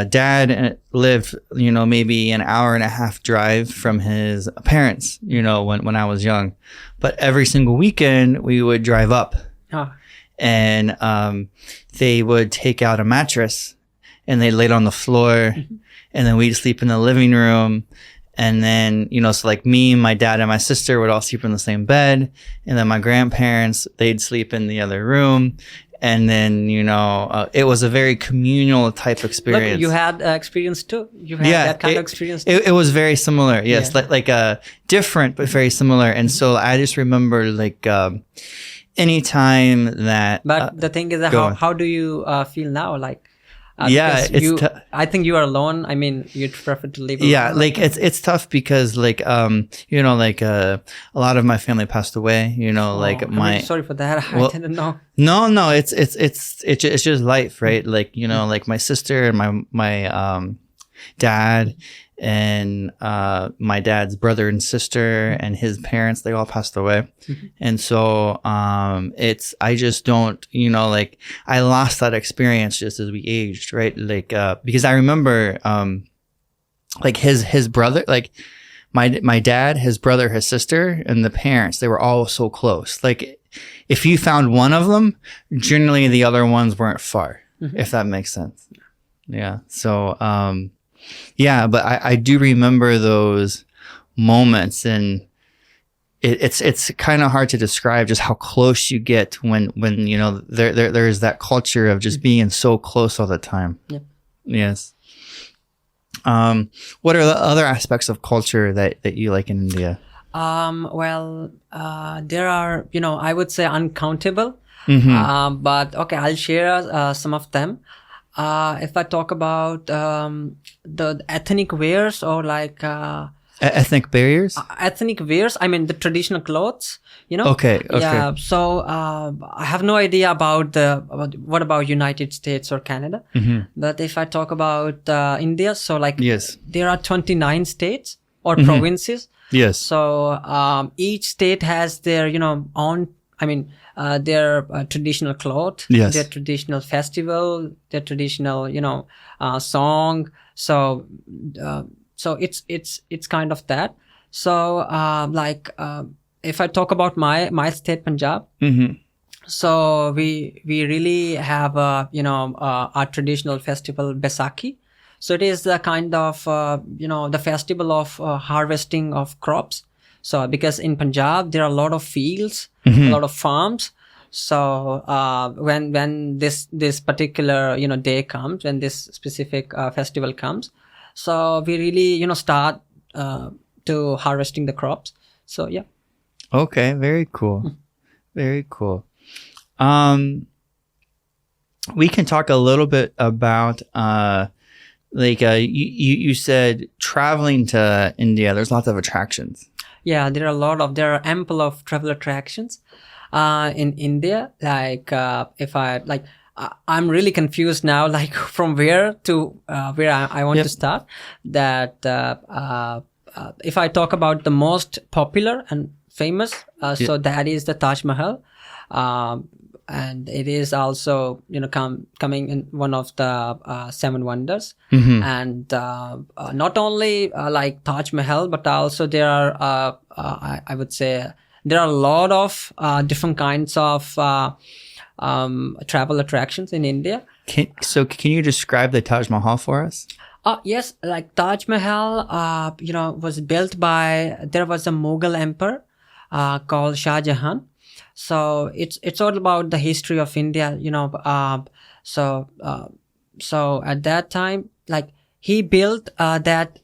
dad lived, maybe an hour and a half drive from his parents, when I was young. But every single weekend we would drive up and they would take out a mattress and they lay it on the floor and then we'd sleep in the living room. And then, so like me, my dad and my sister would all sleep in the same bed. And then my grandparents, they'd sleep in the other room. And then, it was a very communal type experience. Look, you had experience too. You had that kind of experience too. It was very similar. Yes. Yeah. Like different, but very similar. And so I just remember like, anytime that. But the thing is, how do you feel now? Like, Yeah, because it's I think you are alone. I mean, you'd prefer to live alone. yeah, like it's tough because like you know, like a lot of my family passed away. You know, like I'm really sorry for that. I well, didn't know. no, it's just life, right? Like, you know, like my sister and my dad and my dad's brother and sister and his parents, they all passed away. And so I just don't, you know, like I lost that experience just as we aged, right? Like because I remember like his brother, like my dad, his brother, his sister, and the parents, they were all so close. Like if you found one of them, generally the other ones weren't far, if that makes sense. Yeah. So yeah, but I do remember those moments, and it's kind of hard to describe just how close you get when you know there's that culture of just being so close all the time. Yep. Yes. What are the other aspects of culture that you like in India? Well, there are, you know, I would say uncountable. But okay, I'll share some of them. If I talk about the ethnic wears, or like Ethnic barriers? Ethnic wears, I mean the traditional clothes, you know. Okay. Yeah. So I have no idea about what about United States or Canada. But if I talk about India, so like Yes. there are 29 states or provinces. Yes. So each state has their, you know, own, I mean, their traditional cloth, Yes. their traditional festival, their traditional, you know, song. So it's kind of that. So like if I talk about my state, Punjab. So we really have you know our traditional festival Baisakhi. So it is the kind of you know the festival of harvesting of crops. So because in Punjab there are a lot of fields, a lot of farms. So when this particular, you know, day comes, when this specific festival comes, so we really, you know, start to harvesting the crops. So yeah. Okay, very cool. Very cool. We can talk a little bit about like you said traveling to India, there's lots of attractions. Yeah, there are ample of travel attractions in India. Like if I like, I'm really confused now, like from where to where I want to start. That if I talk about the most popular and famous, so that is the Taj Mahal. And it is also, you know, coming in one of the seven wonders. And not only like Taj Mahal, but also there are I would say there are a lot of different kinds of travel attractions in India. Can you describe the Taj Mahal for us? Yes, like Taj Mahal, you know, was built there was a Mughal emperor called Shah Jahan. So it's all about the history of India, you know. So at that time, like he built that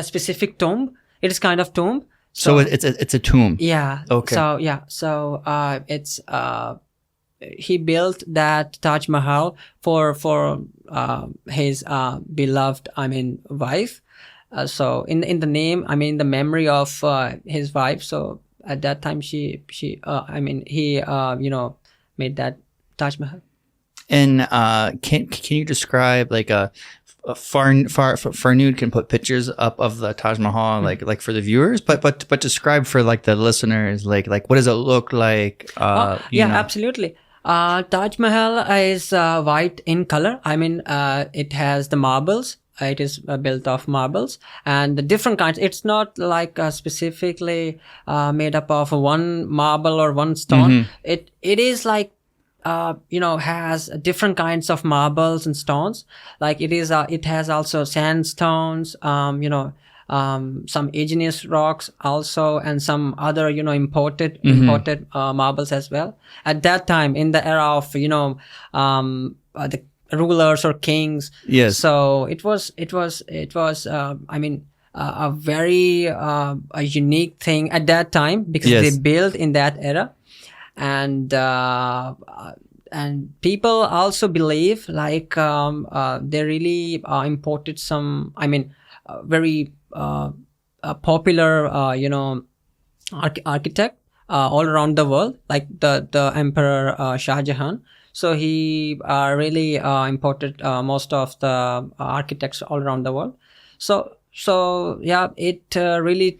specific tomb. It is kind of tomb. So it's a tomb. Yeah. Okay. So yeah. So it's he built that Taj Mahal for his beloved, I mean, wife. So in the name, I mean, the memory of his wife. So at that time, he you know, made that Taj Mahal. And can you describe like a Farnood can put pictures up of the Taj Mahal, like for the viewers, but describe for like the listeners, like what does it look like? Yeah, you know? Absolutely. Taj Mahal is white in color. I mean, it has the marbles. It is built of marbles and the different kinds. It's not like specifically made up of one marble or one stone. It is like you know, has different kinds of marbles and stones. Like it has also sandstones, you know, some igneous rocks also, and some other, you know, imported marbles as well. At that time, in the era of, you know, the rulers or kings. Yes. So it was I mean, a very a unique thing at that time because they built in that era. And people also believe like they really imported some, I mean, very popular, architect all around the world, like the Emperor Shah Jahan. So he really imported most of the architects all around the world. So yeah, it really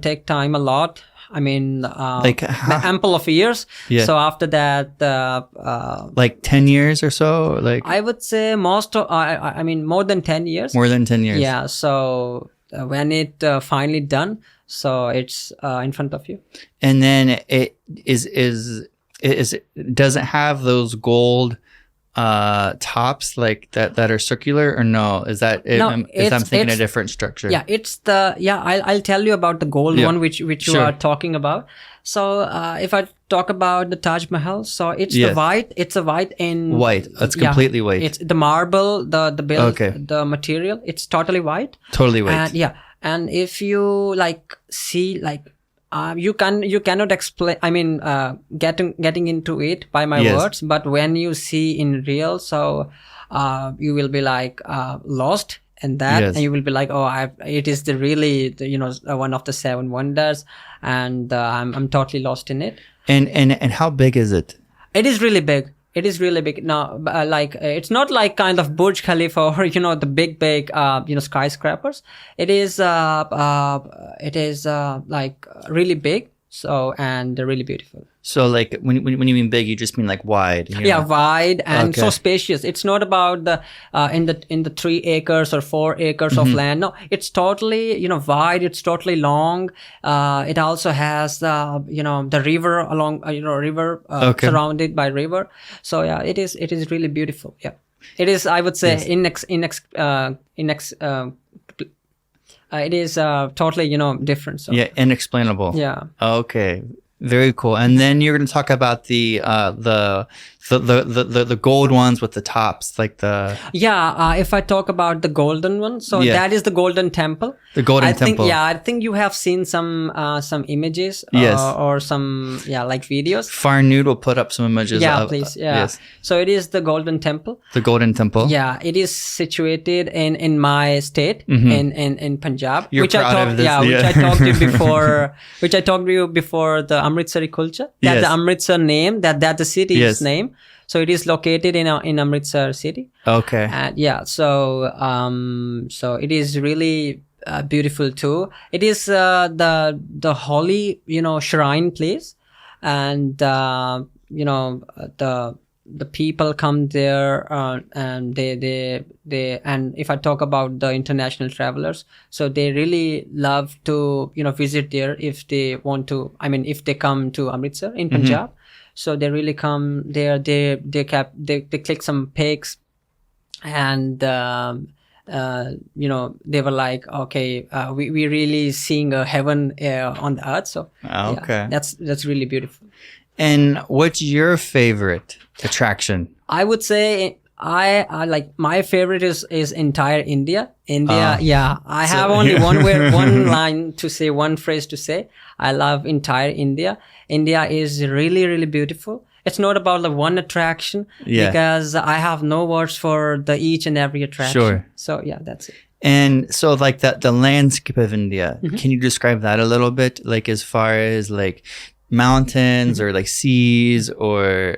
take time a lot. I mean, like ample of years. Yeah. So after that, like 10 years or so, like I would say most of, I mean, more than 10 years. more than 10 years. Yeah. So when it finally done, so it's in front of you. And then it does it have those gold tops like that are circular, or no? Is that No, I'm thinking a different structure? Yeah, it's the I'll tell you about the gold one which you Sure. are talking about. So if I talk about the Taj Mahal, so it's Yes. the white. It's a white in White. That's completely white. It's the marble, the build, Okay. the material. It's totally white. Totally white. And and if you like see like you cannot explain, I mean, getting into it by my Yes. words, but when you see in real, so you will be like lost in that. Yes. And you will be like, it is the really one of the 7 wonders, and I'm totally lost in it. And how big is it? It is really big. It is really big. Now, it's not like kind of Burj Khalifa or, the big, skyscrapers. It is like really big. So, and really beautiful. So like when you mean big, you just mean like wide. Yeah, wide and Okay. so spacious. It's not about the in the 3 acres or 4 acres of land. No, it's totally wide. It's totally long. It also has the river along river Okay. surrounded by river. So yeah, it is really beautiful. Yeah, it is. I would say it is totally different. So. Yeah, inexplainable. Yeah. Okay. Very cool. And then you're going to talk about the gold ones with the tops, like the if I talk about the golden one, so that is the Golden Temple. The Golden Temple. I think you have seen some images Yes. or some like videos. Farnood will put up some images. Yeah, of, please. Yeah. Yes. So it is the Golden Temple. The Golden Temple. Yeah, it is situated in my state in Punjab, You're proud of this, which I talked to you before, which I talked to you before the Amritsari culture. That Yes. the Amritsar name, that the city's Yes. name. So it is located in Amritsar city. Okay. And so it is really beautiful too. It is the holy shrine place, and the people come there and they and if I talk about the international travelers, so they really love to visit there if they want to. I mean, if they come to Amritsar in Punjab. So they really come there. They click some pics, and they were like, okay, we really seeing a heaven on the earth. So Okay. that's really beautiful. And what's your favorite attraction? I would say I like my favorite is entire India. I have only one line to say, one phrase to say. I love entire India. India is really, really beautiful. It's not about the one attraction because I have no words for the each and every attraction. Sure. So yeah, that's it. And so like the landscape of India, can you describe that a little bit? Like as far as like mountains or like seas or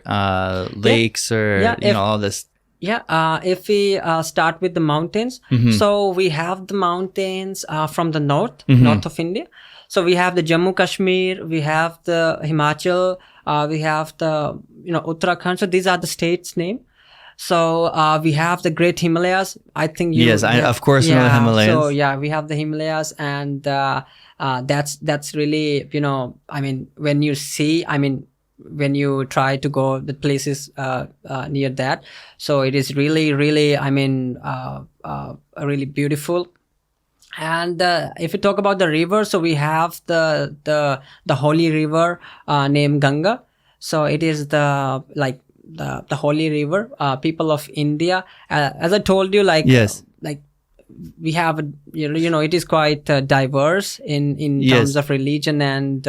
lakes or all this. Yeah, if we start with the mountains, so we have the mountains from the north of India. So we have the Jammu Kashmir, we have the Himachal, we have the Uttarakhand. So these are the states' name. So we have the Great Himalayas. I think I of course know the Himalayas. So yeah, we have the Himalayas, and that's really I mean, when you see, I mean, when you try to go the places near that, so it is really, really, I mean, really beautiful. And if you talk about the river, so we have the holy river named Ganga. So it is the holy river. People of India, as I told you, like we have it is quite diverse in terms of religion and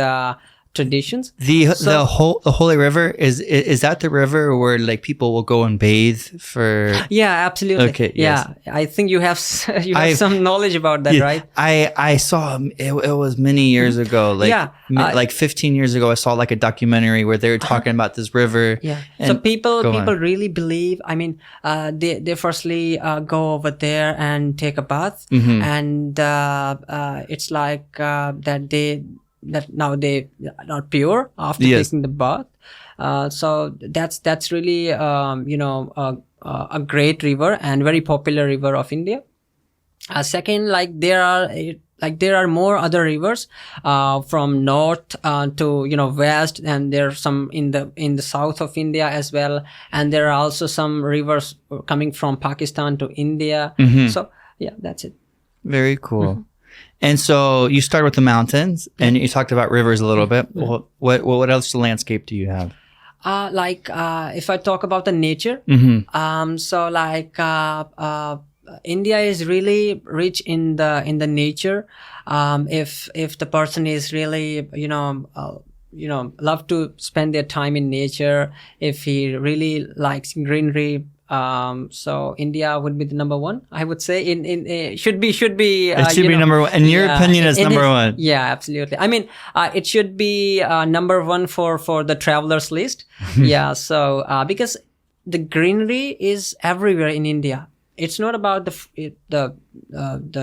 traditions. The Holy River is that the river where like people will go and bathe for? Yeah, absolutely. Okay, yeah, yes. I think you have some knowledge about that, right? I saw it was many years ago, like like 15 years ago. I saw like a documentary where they were talking about this river. Yeah. So people really believe. I mean, they firstly go over there and take a bath, and it's like that now they are not pure after taking the bath. So that's really a great river and very popular river of India. Second, there are more other rivers from north to west, and there are some in the south of India as well, and there are also some rivers coming from Pakistan to India. So yeah, that's it. Very cool. And so you start with the mountains, and you talked about rivers a little bit. What else landscape do you have? If I talk about the nature, India is really rich in the nature. If the person is really love to spend their time in nature, if he really likes greenery, so India would be the number one, I would say. It should be number one. In your opinion, it's number one. Yeah, absolutely. I mean, it should be number one for the travelers list. Yeah. So because the greenery is everywhere in India. It's not about the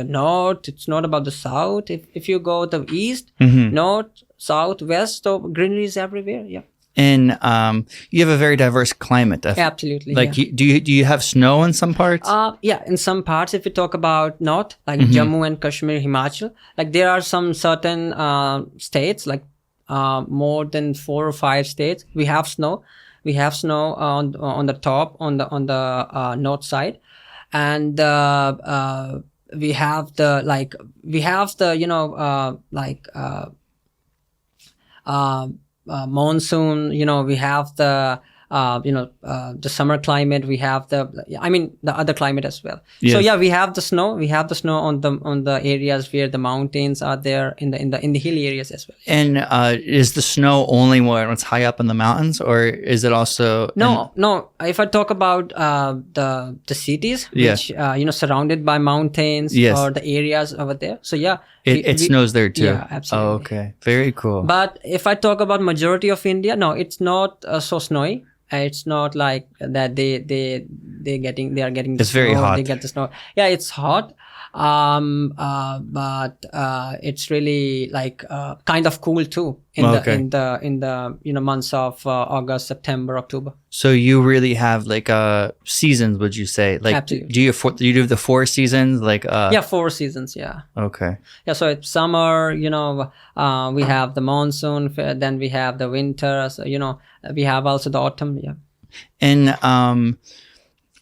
north. It's not about the south. If you go the east, north, south, west, so greenery is everywhere. Yeah. And you have a very diverse climate. Absolutely. Do you have snow in some parts? Yeah, in some parts. If you talk about north, like Jammu and Kashmir, Himachal, like there are some certain states, like more than 4 or 5 states. We have snow. We have snow on the top on the north side, and we have monsoon. We have the summer climate. We have the other climate as well. Yes. So yeah, we have the snow. We have the snow on the areas where the mountains are there, in the hilly areas as well. And is the snow only when it's high up in the mountains, or is it also? No. If I talk about the cities, which surrounded by mountains, or the areas over there. So yeah, it snows there too. Yeah, absolutely. Oh, okay, very cool. But if I talk about majority of India, no, it's not so snowy. It's not like that they are getting the it's snow, very hot. They get the snow. Yeah, it's hot. But it's really kind of cool too in the months of August, September, October. So you really have seasons, would you say? Absolutely. Do you do the 4 seasons? 4 seasons. Yeah. Okay. Yeah. So it's summer. We have the monsoon. Then we have the winter. So we have also the autumn. Yeah. And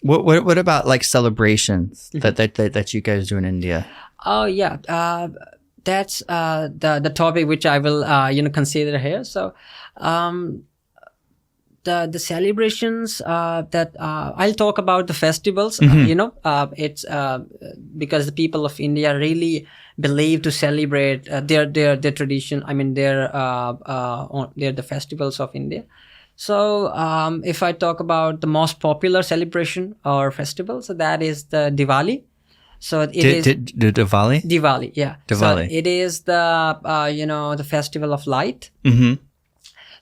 what about celebrations that you guys do in India? Oh yeah, that's the topic which I will consider here. So the celebrations that I'll talk about the festivals. It's because the people of India really believe to celebrate their tradition. I mean they're the festivals of India. So if I talk about the most popular celebration or festival, so that is the Diwali. So it is Diwali. Diwali, yeah. Diwali. So it is the the festival of light.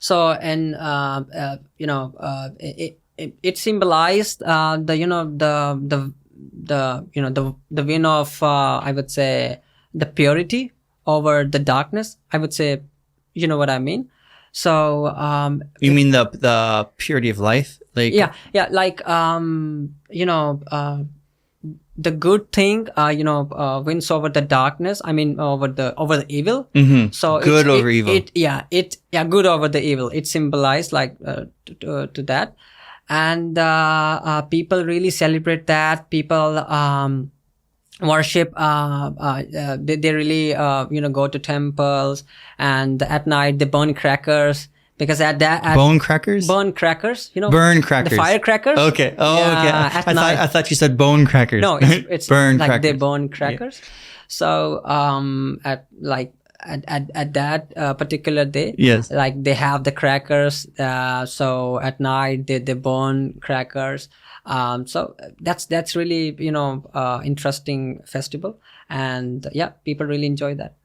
So and it symbolized the win of I would say the purity over the darkness. I would say, you know what I mean. So you mean the purity of life, the good thing wins over the darkness. I mean over the evil. So good over evil. Good over the evil. It symbolized to that, and people really celebrate that. People worship. They really go to temples, and at night they burn crackers. Because burn crackers, burn crackers, burn crackers, the firecrackers. Okay. Oh, yeah, okay. I thought you said bone crackers. No, it's burn like crackers. They burn crackers. Yeah. So at that particular day, Yes. like they have the crackers. So at night they burn crackers. So that's really interesting festival, and yeah, people really enjoy that.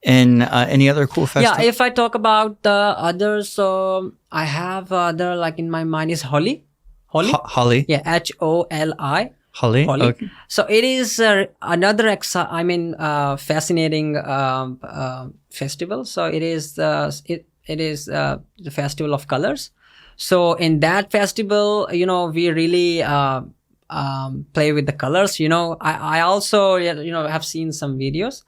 And any other cool festivals? Yeah, if I talk about the others, so I have other like in my mind is Holi. Holi. Yeah, HOLI. Holi. Holi. Okay. So it is another fascinating festival. So it is the festival of colors. So in that festival, we really play with the colors. I also have seen some videos,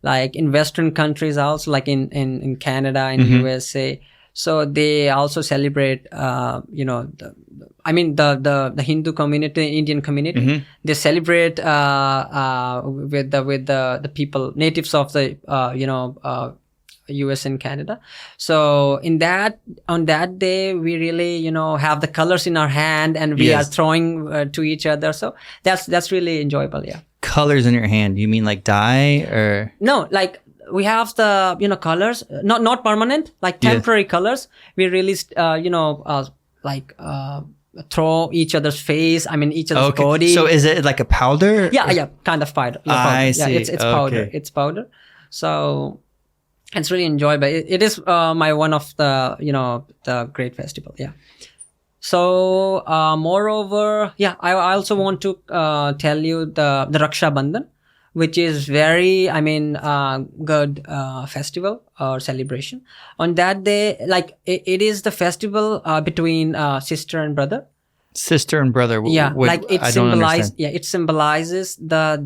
like in Western countries also, like in Canada and USA. So they also celebrate, the Hindu community, Indian community. They celebrate with the people, natives of the US and Canada. So on that day, we really have the colors in our hand, and we are throwing to each other. So that's really enjoyable. Yeah. Colors in your hand? You mean like dye or? No, like we have the colors, not permanent, like temporary colors. We really throw each other's face. Each other's body. So is it like a powder? Yeah, kind of powder. I see. It's powder. It's powder. So it's really enjoyable. It is one of the the great festival. Yeah. So moreover, I also want to tell you the Raksha Bandhan, which is very good festival or celebration. On that day, like it is the festival between sister and brother. Sister and brother. Like it symbolizes. Yeah, it symbolizes the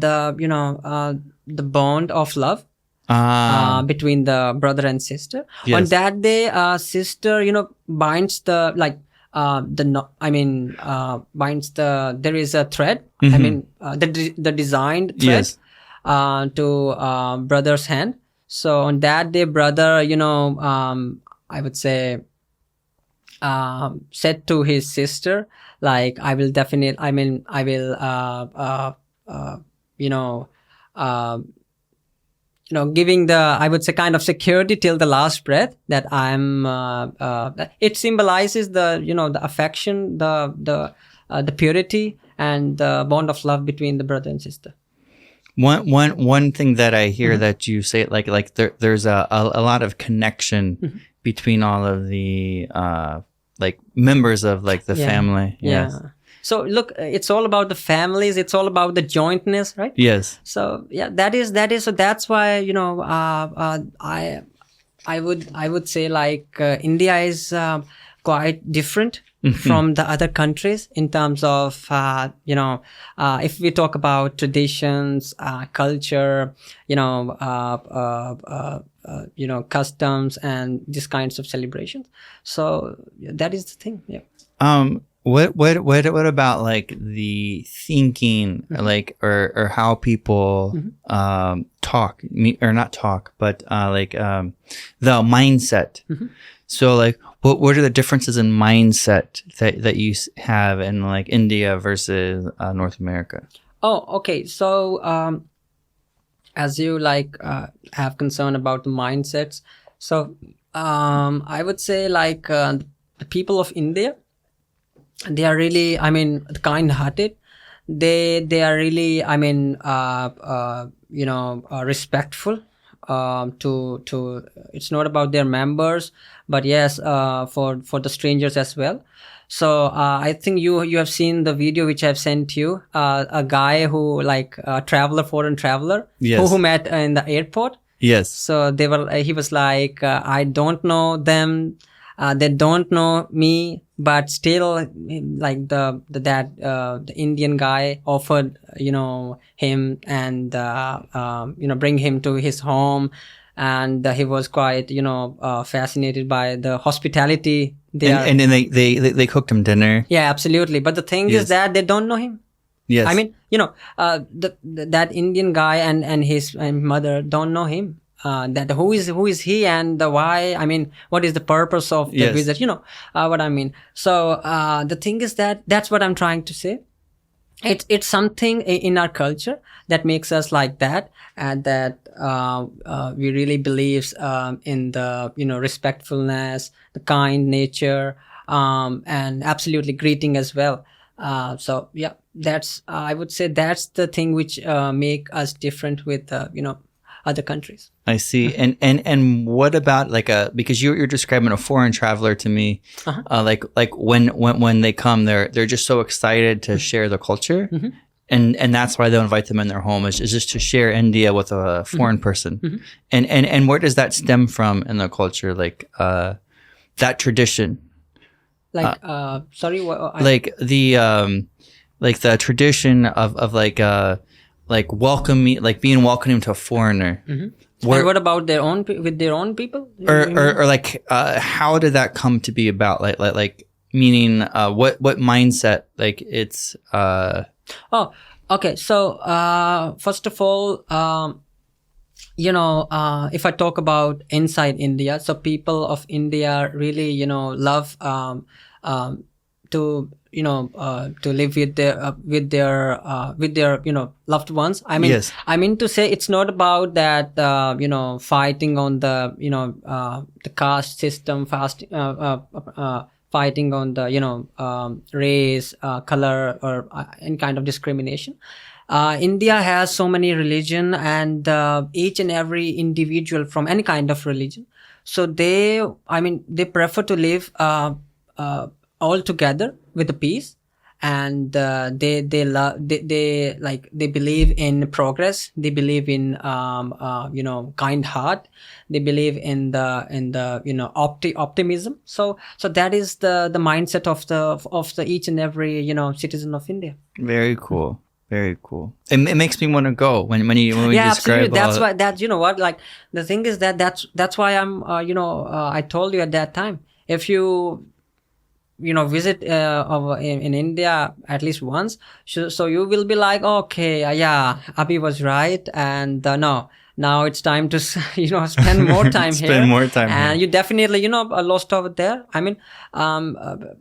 bond of love. Between the brother and sister. Yes. On that day, sister binds the binds there is a thread. The designed thread. Yes. To brother's hand. So on that day, brother I would say said to his sister, like, I will giving the, I would say, kind of security till the last breath, that it symbolizes the the affection, the purity and the bond of love between the brother and sister. One thing that I hear that you say, like there's a lot of connection between all of the like members of like the family. Yes. Yeah. So look, it's all about the families. It's all about the jointness, right? Yes. So yeah, that is. So that's why I would say like India is quite different from the other countries in terms of if we talk about traditions, culture, customs and these kinds of celebrations. So that is the thing. Yeah. What about like the thinking, like or how people talk, or not talk, but the mindset. So like what are the differences in mindset that you have in like India versus North America? Oh, okay. So as you have concern about the mindsets, so I would say like the people of India, they are really, kind-hearted. They are really, respectful to. It's not about their members, but yes, for the strangers as well. So I think you have seen the video which I've sent you. A guy who foreign traveler, yes, who met in the airport. Yes. So he was like, I don't know them. They don't know me, but still, like the Indian guy offered, him and bring him to his home, and he was quite, fascinated by the hospitality. And then they cooked him dinner. Yeah, absolutely. But the thing is that they don't know him. Yes. That Indian guy and his mother don't know him. That who is he and the why? What is the purpose of the visit? What I mean. So the thing is that's what I'm trying to say. It's something in our culture that makes us like that, and that we really believes in the respectfulness, the kind nature, and absolutely greeting as well. So yeah, that's I would say that's the thing which make us different with other countries. I see. And what about like because you're describing a foreign traveler to me, like when they come, they're just so excited to share the culture, and that's why they'll invite them in their home is just to share India with a foreign person. And where does that stem from in the culture? Like that tradition. Like sorry, like the tradition of like welcoming, like being welcoming to a foreigner. And what about with their own people? Or like how did that come to be about? Like meaning what mindset? Like it's Oh, okay. So first of all, if I talk about inside India, so people of India really love to live with their loved ones. I mean, yes. I mean to say it's not about that fighting on the caste system, fighting on the race, color, or any kind of discrimination. India has so many religion, and each and every individual from any kind of religion, so they prefer to live all together with the peace, and they believe in progress, they believe in kind heart, they believe in the optimism. So that is the mindset of the each and every citizen of India. Very cool. Very cool. It makes me want to go when we yeah, describe absolutely. That's why that what, like, the thing is that's why I'm I told you at that time, if you visit in India at least once, so you will be like, okay, yeah, Abhi was right, and now it's time to spend more time here. Spend more time and here. You definitely are lost over there. I mean,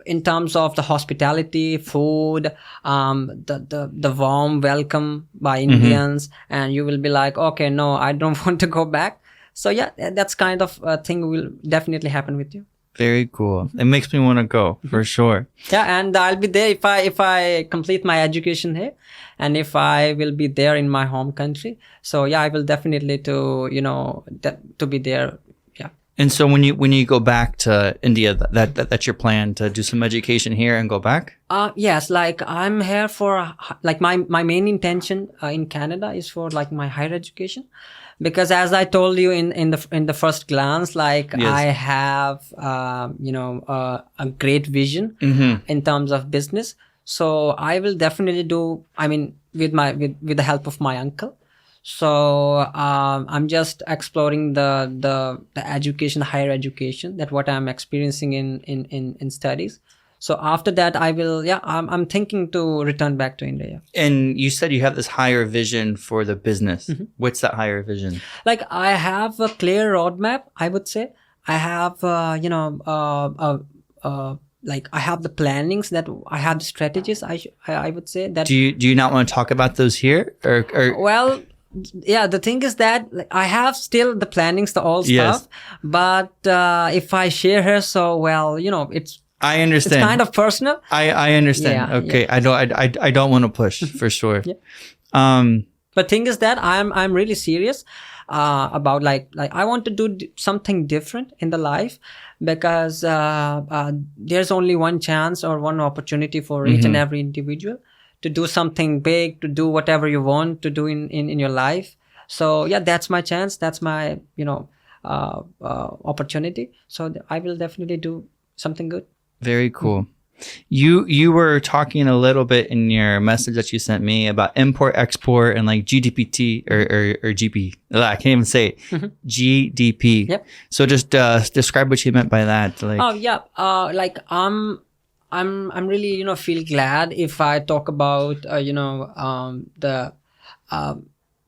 in terms of the hospitality, food, the warm welcome by Indians, and you will be like, okay, no, I don't want to go back. So yeah, that's kind of thing will definitely happen with you. Very cool. It makes me want to go for sure. Yeah, and I'll be there if I complete my education here, and if I will be there in my home country. So yeah, I will definitely to be there. Yeah. And so when you go back to India, that's your plan to do some education here and go back? Yes, like I'm here for like my main intention in Canada is for like my higher education. Because as I told you in the first glance, like, yes, I have a great vision in terms of business. So I will definitely do. I mean, with the help of my uncle. So I'm just exploring the education, higher education, that what I'm experiencing in studies. So after that, I will, I'm thinking to return back to India. And you said you have this higher vision for the business. What's that higher vision? Like, I have a clear roadmap, I would say. I have, like, I have the plannings, that I have the strategies, I would say. That. Do you not want to talk about those here? Or? Well, yeah, the thing is that, like, I have still the plannings, the old stuff. But if I share here, so, well, it's... I understand. It's kind of personal. I understand. Yeah, okay. Yeah. I don't want to push for sure. Yeah. But thing is that I'm really serious about like I want to do something different in the life, because there's only one chance or one opportunity for each and every individual to do something big, to do whatever you want to do in your life. So yeah, that's my chance. That's my opportunity. So I will definitely do something good. Very cool. You were talking a little bit in your message that you sent me about import export and like GDP or GP. I can't even say it. GDP. Yep. So just describe what you meant by that. Like, oh yeah, like I'm really feel glad if I talk about the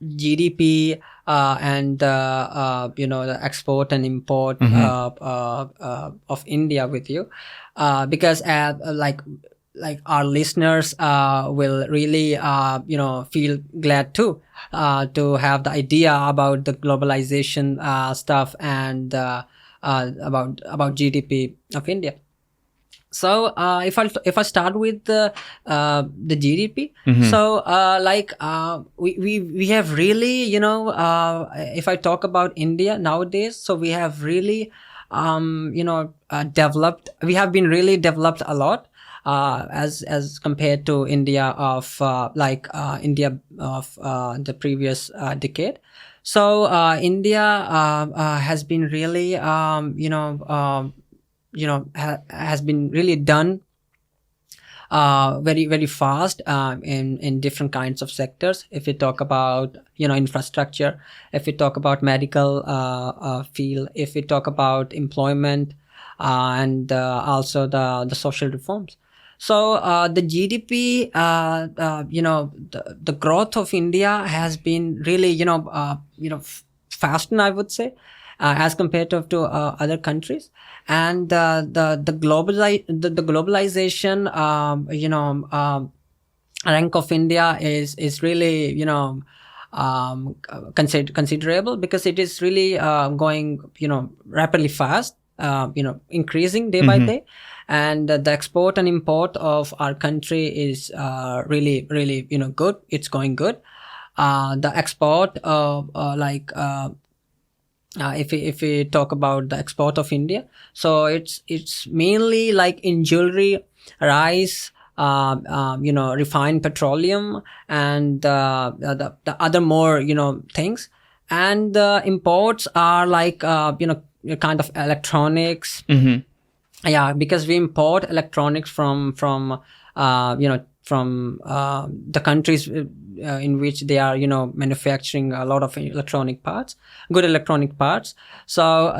GDP and the export and import of India with you, because like our listeners will really feel glad too to have the idea about the globalization stuff and about GDP of India. So if I start with the GDP, so we have really, if I talk about India nowadays, so we have really developed. We have been really developed a lot as compared to India of India of the previous decade. So India has been really has been really done very, very fast in different kinds of sectors. If we talk about infrastructure, if we talk about medical field, if we talk about employment, and also the social reforms. So the GDP, the growth of India has been really fastened, I would say, as compared to other countries. And the globalization rank of India is really considerable, because it is really going rapidly fast, increasing day by day. And the export and import of our country is really good. It's going good. The export if we talk about the export of India, so it's mainly like in jewelry, rice, refined petroleum, and the other more things. And the imports are like kind of electronics. Yeah, because we import electronics from the countries in which they are manufacturing a lot of electronic parts, good electronic parts. So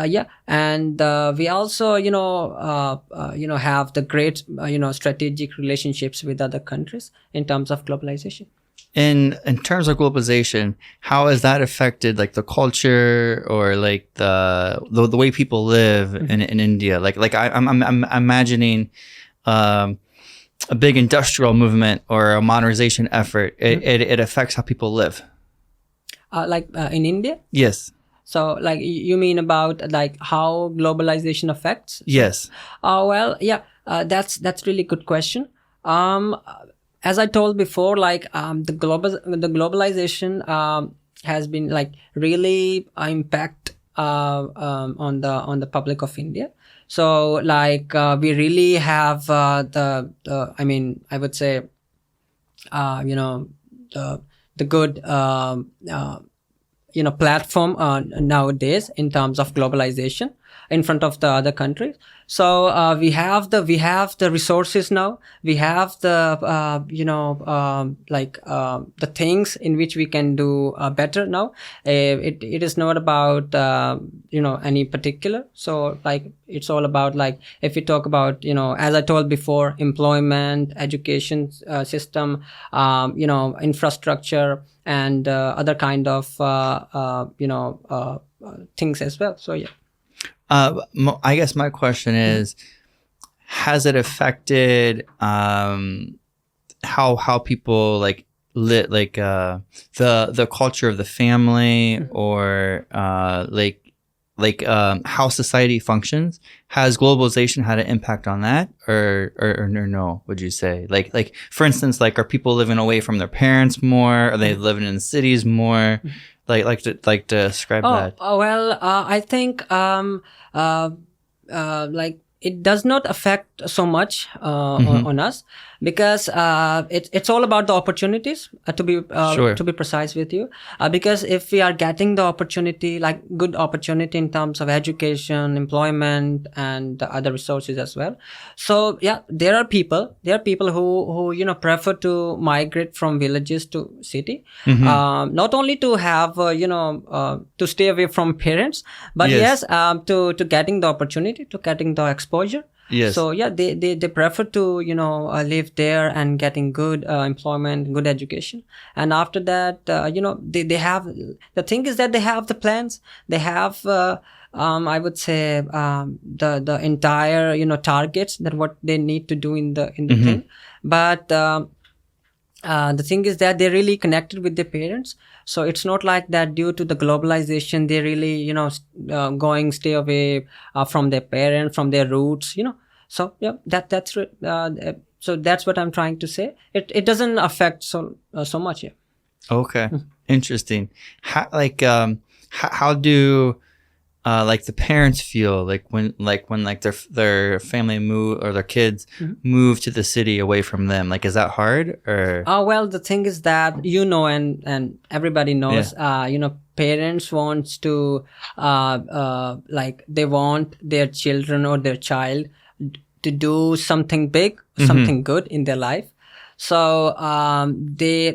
and we also have the great strategic relationships with other countries in terms of globalization. In terms of globalization, how has that affected like the culture or like the way people live in India? Like I'm imagining a big industrial movement or a modernization effort. It affects how people live. In India? Yes. So like you mean about like how globalization affects? Yes. Well, yeah, that's really good question. As I told before, like the globalization has been like really impact on the public of India. So like we really have I would say the good platform nowadays in terms of globalization in front of the other countries. So we have the resources now. We have the the things in which we can do better now. It is not about any particular. So like it's all about like if we talk about as I told before, employment, education system, infrastructure, and other kind of things as well. So yeah. I guess my question is, has it affected how people like lit like the culture of the family, or how society functions? Has globalization had an impact on that, or no? Would you say like for instance, like are people living away from their parents more? Are they living in cities more? Like to describe that. Well, I think like it does not affect so much on us, because it's all about the opportunities, to be precise with you, because if we are getting the opportunity, like good opportunity in terms of education, employment, and other resources as well. So yeah, there are people who prefer to migrate from villages to city, not only to have to stay away from parents, but yes, to getting the opportunity, to getting the exposure. Yes. So yeah, they prefer to live there and getting good employment, good education. And after that, they have, the thing is that they have the plans, they have I would say the entire targets that what they need to do in the thing. But the thing is that they're really connected with their parents. So it's not like that due to the globalization they really going stay away from their parents, from their roots. So yeah, so that's what I'm trying to say. It doesn't affect so much. Yeah. Okay. Interesting. How do like the parents feel when their family move, or their kids move to the city away from them? Like, is that hard, or? Well, the thing is that and everybody knows, parents wants to they want their children or their child to do something big, something good in their life. So they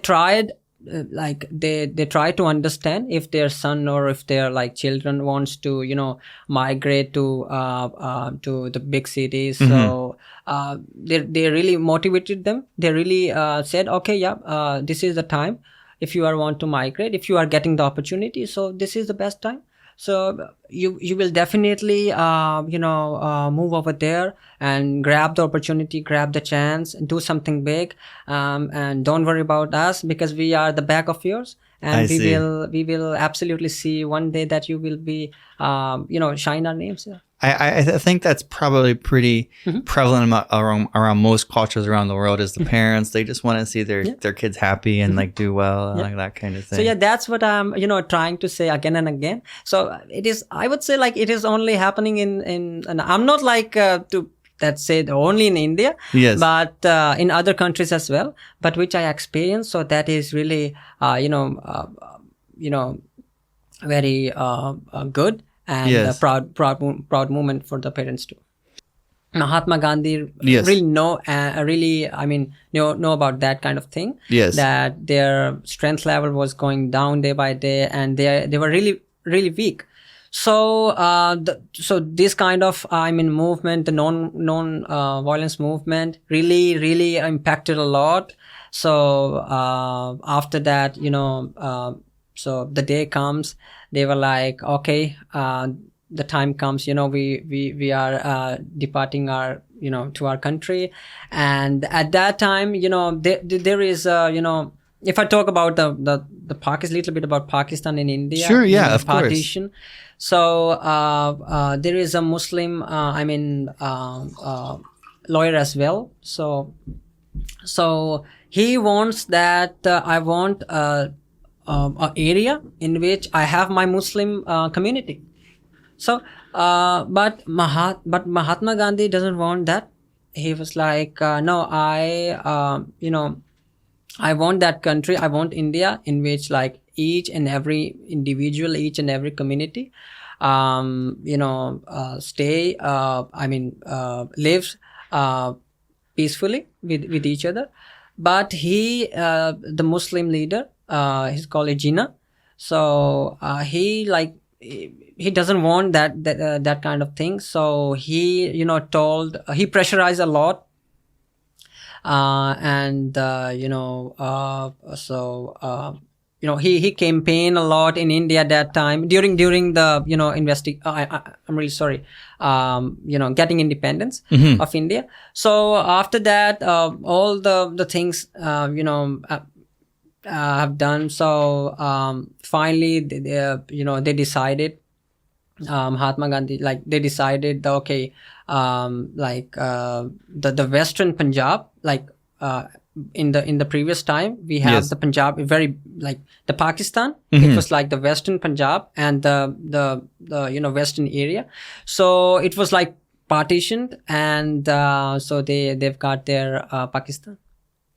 tried. They try to understand if their son or if their children wants to migrate to the big cities. So they really motivated them. They really said, okay, yeah, this is the time. If you want to migrate, if you are getting the opportunity, so this is the best time. So you will definitely move over there and grab the opportunity, grab the chance, and do something big, and don't worry about us, because we are the back of yours, and we will absolutely see one day that you will be shine our names. Yeah. I think that's probably pretty prevalent around most cultures around the world, is the parents. They just want to see their kids happy and do well, like that kind of thing. So yeah, that's what I'm trying to say again and again. So it is, I would say, it is only happening in and I'm not to let's say only in India, yes, but in other countries as well, but which I experienced. So that is really very good. And yes, proud moment for the parents too. Mahatma Gandhi yes, really know about that kind of thing. Yes, that their strength level was going down day by day, and they were really weak. So so this kind of movement, the non violence movement, really impacted a lot. So after that, so the day comes, they were like, okay, the time comes, we are departing our to our country. And at that time, there is if I talk about the Pakistan, little bit about Pakistan and India, sure, yeah, of partition. course. So there is a Muslim lawyer as well. So he wants that I want an area in which I have my Muslim community. So but Mahatma Gandhi doesn't want that. He was like, no, I want that country, I want India, in which each and every individual, each and every community stay lives peacefully with each other. But he the Muslim leader, he's called Jinnah. So he doesn't want that kind of thing. So he he pressurized a lot, and he campaigned a lot in India at that time during the I'm really sorry, getting independence of India. So after that, all the things have done. So finally they decided, Mahatma Gandhi, they decided that, okay, the Western Punjab, in the previous time we have, yes, the Punjab, very the Pakistan, it was the Western Punjab and the Western area. So it was partitioned, and so they've got their Pakistan.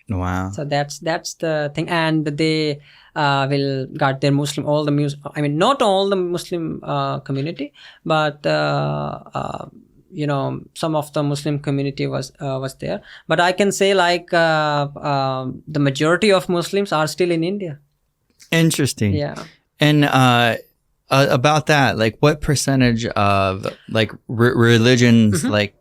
Wow. So that's the thing. And they will got their Muslim, not all the Muslim community, but some of the Muslim community was there. But I can say the majority of Muslims are still in India. Interesting. Yeah. And about that, like what percentage of like religions, like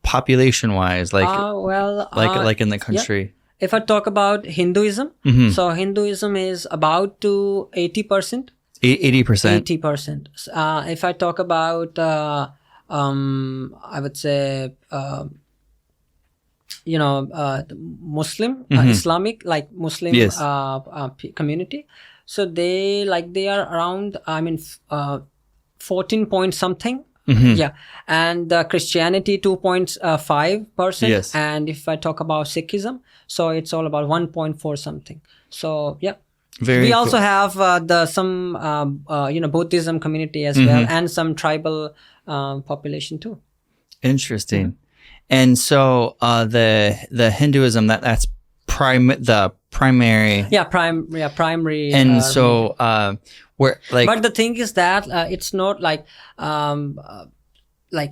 population wise, like like in the country? Yeah. If I talk about Hinduism, so Hinduism is about to 80%. 80%. 80%. If I talk about, I would say, Muslim, Islamic, like Muslim Yes. community. So they are around, 14 point something. Yeah. And Christianity 2.5%. Yes. And if I talk about Sikhism, so it's all about 1.4 something. So yeah. Very we cool. also have some Buddhism community as well, and some tribal population too. Interesting. And so the Hinduism that's primary. Primary. And so where like, but the thing is that it's not like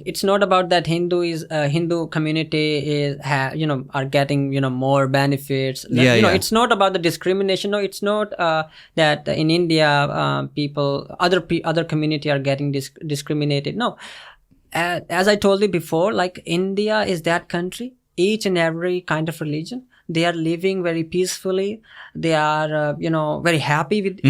it's not about that Hindu community is are getting more benefits. It's not about the discrimination. No, it's not that in India people other community are getting discriminated. No, as I told you before, like India is that country. Each and every kind of religion, they are living very peacefully. They are, very happy with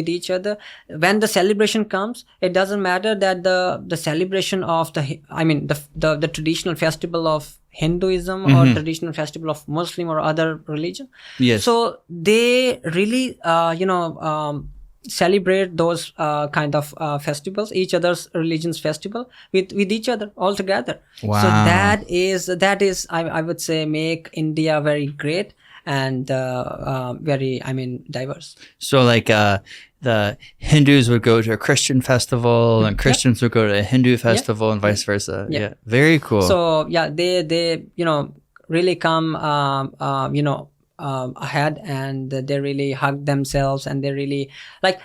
each other. When the celebration comes, it doesn't matter that the celebration of the traditional festival of Hinduism or traditional festival of Muslim or other religion. Yes. So they really, celebrate those kind of festivals, each other's religion's festival with each other all together. Wow. So that is I would say make India very great and very diverse. So like the Hindus would go to a Christian festival and Christians would go to a Hindu festival and vice versa. Yeah. Very cool. So yeah, they really come ahead, and they really hug themselves, and they really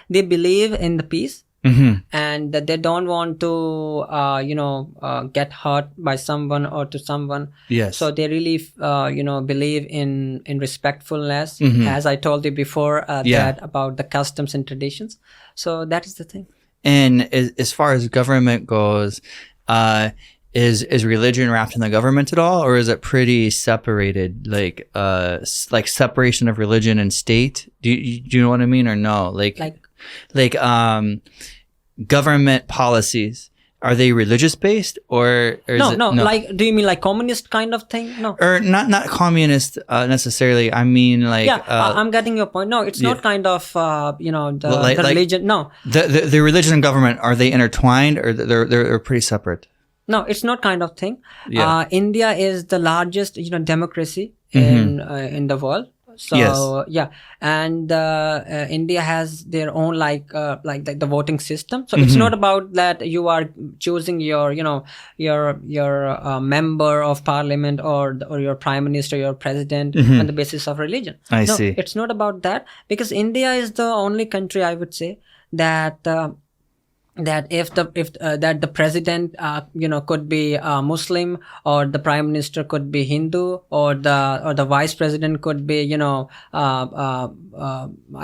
they believe in the peace, and that they don't want to get hurt by someone or to someone. Yes. So they really believe in respectfulness, as I told you before, that about the customs and traditions. So that is the thing. And as far as government goes, is religion wrapped in the government at all, or is it pretty separated, like separation of religion and state? Do you know what I mean, or no? Like government policies, are they religious based, or no? Like, do you mean like communist kind of thing? No, or not communist necessarily. I mean like I'm getting your point. No, it's not kind of the religion. No, the religion and government, are they intertwined, or they're pretty separate? No, it's not kind of thing. Yeah. India is the largest, democracy in the world. So and India has their own the voting system. So it's not about that you are choosing your member of parliament or your prime minister, your president on the basis of religion. I see. It's not about that, because India is the only country, I would say, that if the president could be Muslim, or the prime minister could be Hindu, or the vice president could be I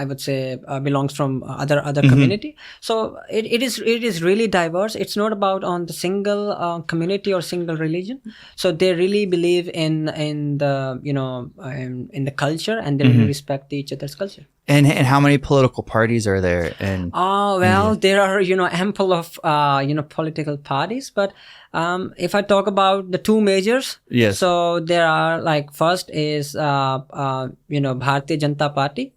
would say belongs from other community. So it is really diverse. It's not about on the single community or single religion. So they really believe in the in the culture, and they really respect each other's culture. And how many political parties are there? And there are ample of political parties, but if I talk about the two majors, yes. So there are first is Bharatiya Janata Party,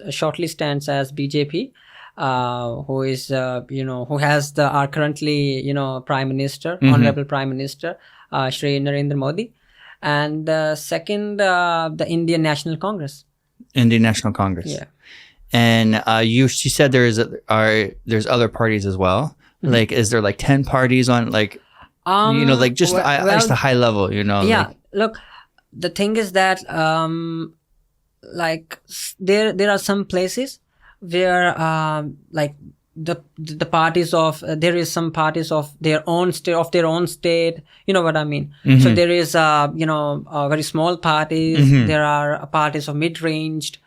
shortly stands as BJP, who is who has our currently Prime Minister, Honorable Prime Minister Shri Narendra Modi, and second the Indian National Congress. Indian National Congress. Yeah. And she said there's other parties as well. Like, is there 10 parties on just a high level, Yeah. Look, the thing is that there are some places where the parties of there is some parties of their own state, you know what I mean. So there is very small parties, there are parties of mid-ranged,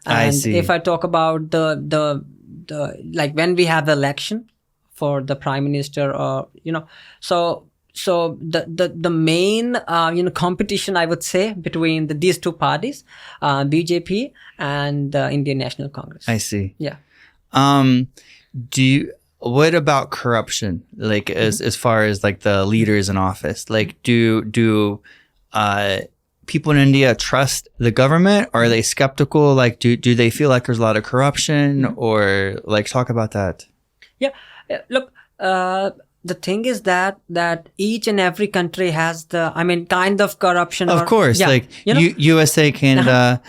and if I talk about the like when we have the election for the prime minister, or so the main competition, I would say, between these two parties, BJP and Indian National Congress. I see. Yeah. What about corruption? Like as far as like the leaders in office, like do people in India trust the government, or are they skeptical? Like do they feel like there's a lot of corruption, or like talk about that? Yeah. Look, the thing is that each and every country has kind of corruption. Of course, like USA, Canada,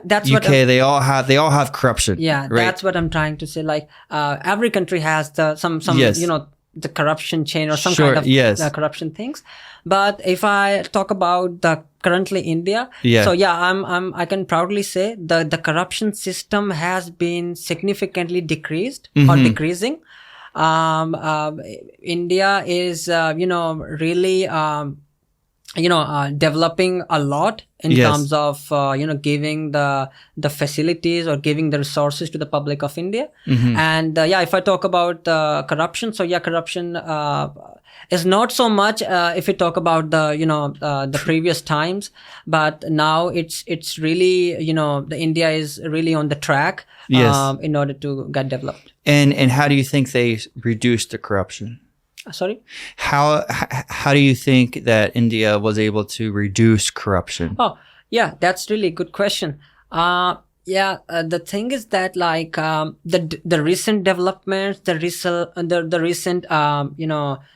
that's UK, they all have corruption. Yeah, right? That's what I'm trying to say. Like every country has some yes. The corruption chain or some sure, kind of yes. Corruption things. But if I talk about the currently India, so I can proudly say the corruption system has been significantly decreased or decreasing. India is really developing a lot in terms of giving the facilities or giving the resources to the public of India. And if I talk about corruption, so corruption is not so much if we talk about the previous times, but now it's really the India is really on the track in order to get developed. And how do you think they reduced the corruption? Sorry? How do you think that India was able to reduce corruption? Oh, yeah, that's really a good question. The thing is that like the recent developments, the recent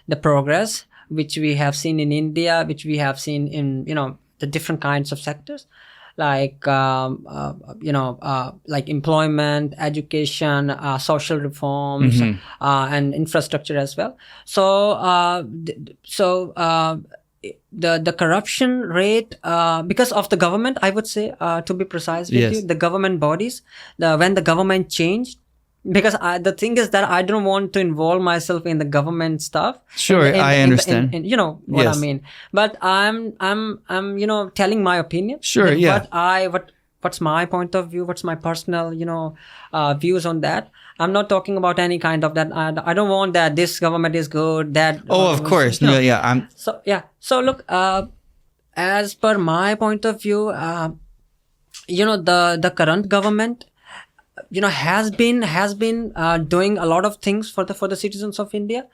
the progress which we have seen in India, which we have seen in the different kinds of sectors, like like employment, education, social reforms, and infrastructure as well. So the corruption rate, because of the government, I would say, to be precise with you, the government bodies, when the government changed, because the thing is that I don't want to involve myself in the government stuff. Sure, I understand. You know what I mean. But I'm telling my opinion. Sure, What's my point of view? What's my personal views on that? I'm not talking about any kind of that. I don't want that this government is good. That of course, So look, as per my point of view, the current government has been doing a lot of things for the citizens of India,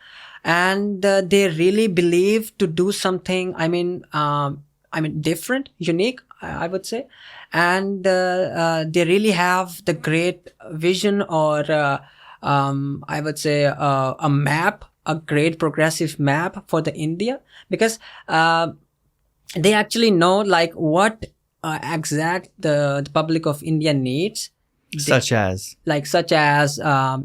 and they really believe to do something different, unique, I would say, and they really have the great vision, or I would say a map, a great progressive map for the India, because they actually know like what exact the public of India needs. Such as a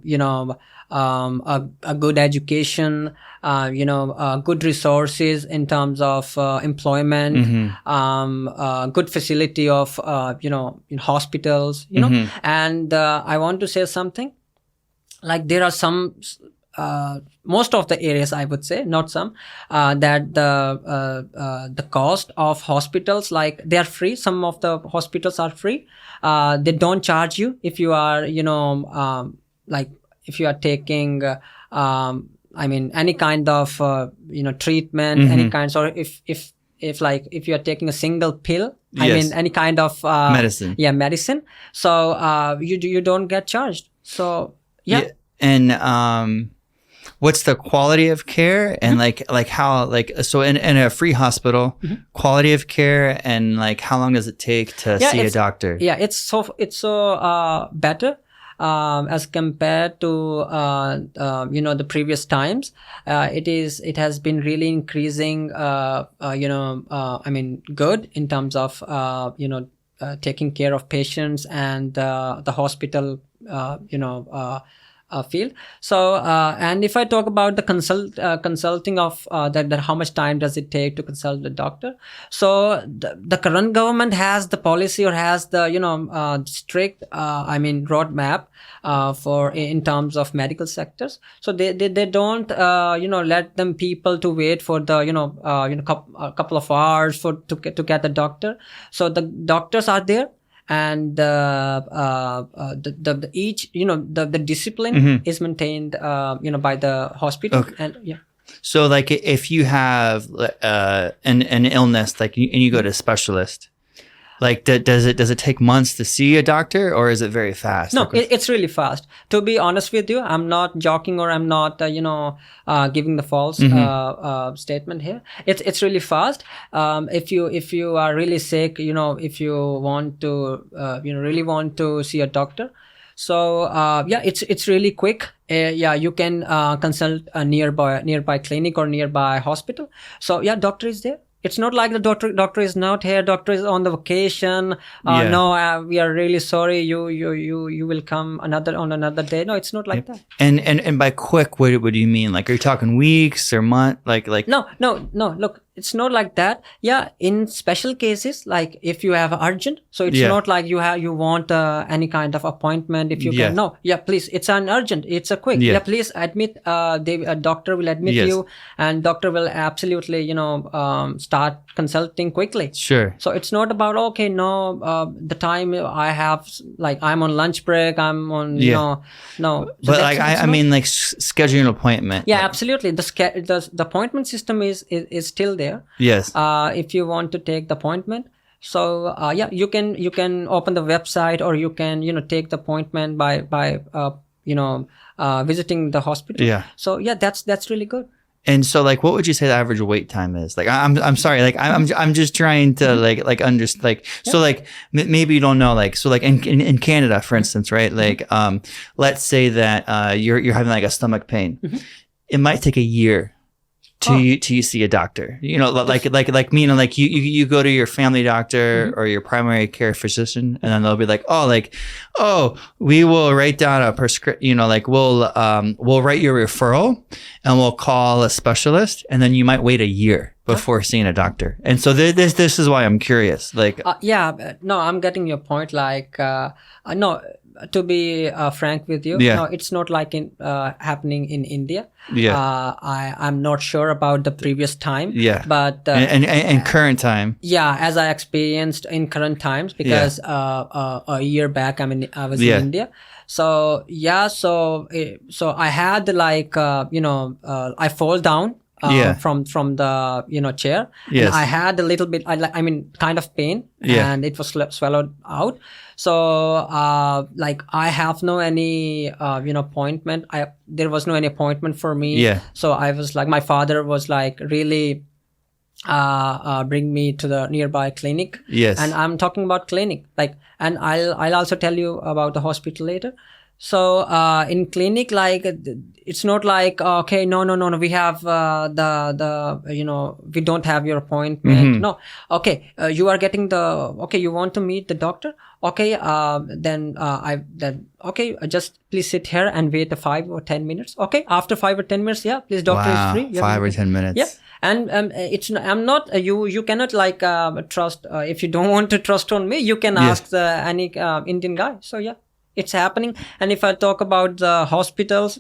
good education, good resources in terms of employment, good facility of in hospitals, and I want to say something, like there are some most of the areas, I would say, not some, that the cost of hospitals, like they are free. Some of the hospitals are free. They don't charge you if you are like if you are taking any kind of treatment, any kinds, or if you are taking a single pill, any kind of medicine, so you don't get charged. So and what's the quality of care, and like how, like, so in a free hospital, quality of care, and like how long does it take to see a doctor? It's so better as compared to the previous times. It has been really increasing good in terms of taking care of patients and the hospital field. So and if I talk about the consulting of that how much time does it take to consult the doctor, so the current government has the policy, or has the strict roadmap for in terms of medical sectors. So they don't let them people to wait for the a couple of hours to get the doctor. So the doctors are there, and the each the discipline is maintained by the hospital. Okay. And yeah. So like if you have an illness, like and you go to a specialist, like does it take months to see a doctor, or is it very fast? No, it's really fast. To be honest with you, I'm not joking, or I'm not giving the false statement here. It's really fast. If you are really sick, if you want to really want to see a doctor, so it's really quick. You can consult a nearby clinic or nearby hospital. So doctor is there. It's not like the doctor is not here. Doctor is on the vacation. No, we are really sorry. You will come on another day. No, it's not like that. And by quick, what do you mean? Like, are you talking weeks or month? Like No. Look, it's not like that. Yeah, in special cases, like if you have urgent, so it's not like you want any kind of appointment. If you can, no, please, it's an urgent. It's a quick. Please admit. A doctor will admit you, and doctor will absolutely start consulting quickly. Sure. So it's not about the time I have, like I'm on lunch break. I'm on no. So but like I mean like scheduling an appointment. Yeah, absolutely. The appointment system is still there. Yes. If you want to take the appointment, so you can open the website, or you can take the appointment by visiting the hospital. Yeah. So that's really good. And so, like, what would you say the average wait time is? Like, I'm sorry, like, I'm just trying to like understand, like, so like maybe you don't know, like, so like in Canada, for instance, right? Like, let's say that you're having like a stomach pain, it might take a year till you see a doctor. Like meaning like you go to your family doctor or your primary care physician, and then they'll be like, we will write down a prescription. We'll write your referral, and we'll call a specialist, and then you might wait a year before seeing a doctor. And so this is why I'm curious. Like, no, I'm getting your point. Like, no. To be frank with you, no, it's not like happening in India. I'm not sure about the previous time. But and current time. As I experienced in current times, because a year back I was in India. So so I had like I fall down from the chair, and I had a little bit kind of pain, and it was swallowed out. So like I have no any appointment. There was no any appointment for me. So I was like, my father was like really bring me to the nearby clinic. And I'm talking about clinic, like, and I'll also tell you about the hospital later. So in clinic, like, it's not like okay, no, we have we don't have your appointment. No, okay, you are getting you want to meet the doctor. Okay, just please sit here and wait 5 or 10 minutes. Okay, after 5 or 10 minutes, please, doctor is free. 5 or 10 minutes. And I'm not you cannot like trust if you don't want to trust on me, you can ask any Indian guy. So it's happening. And if I talk about the hospitals,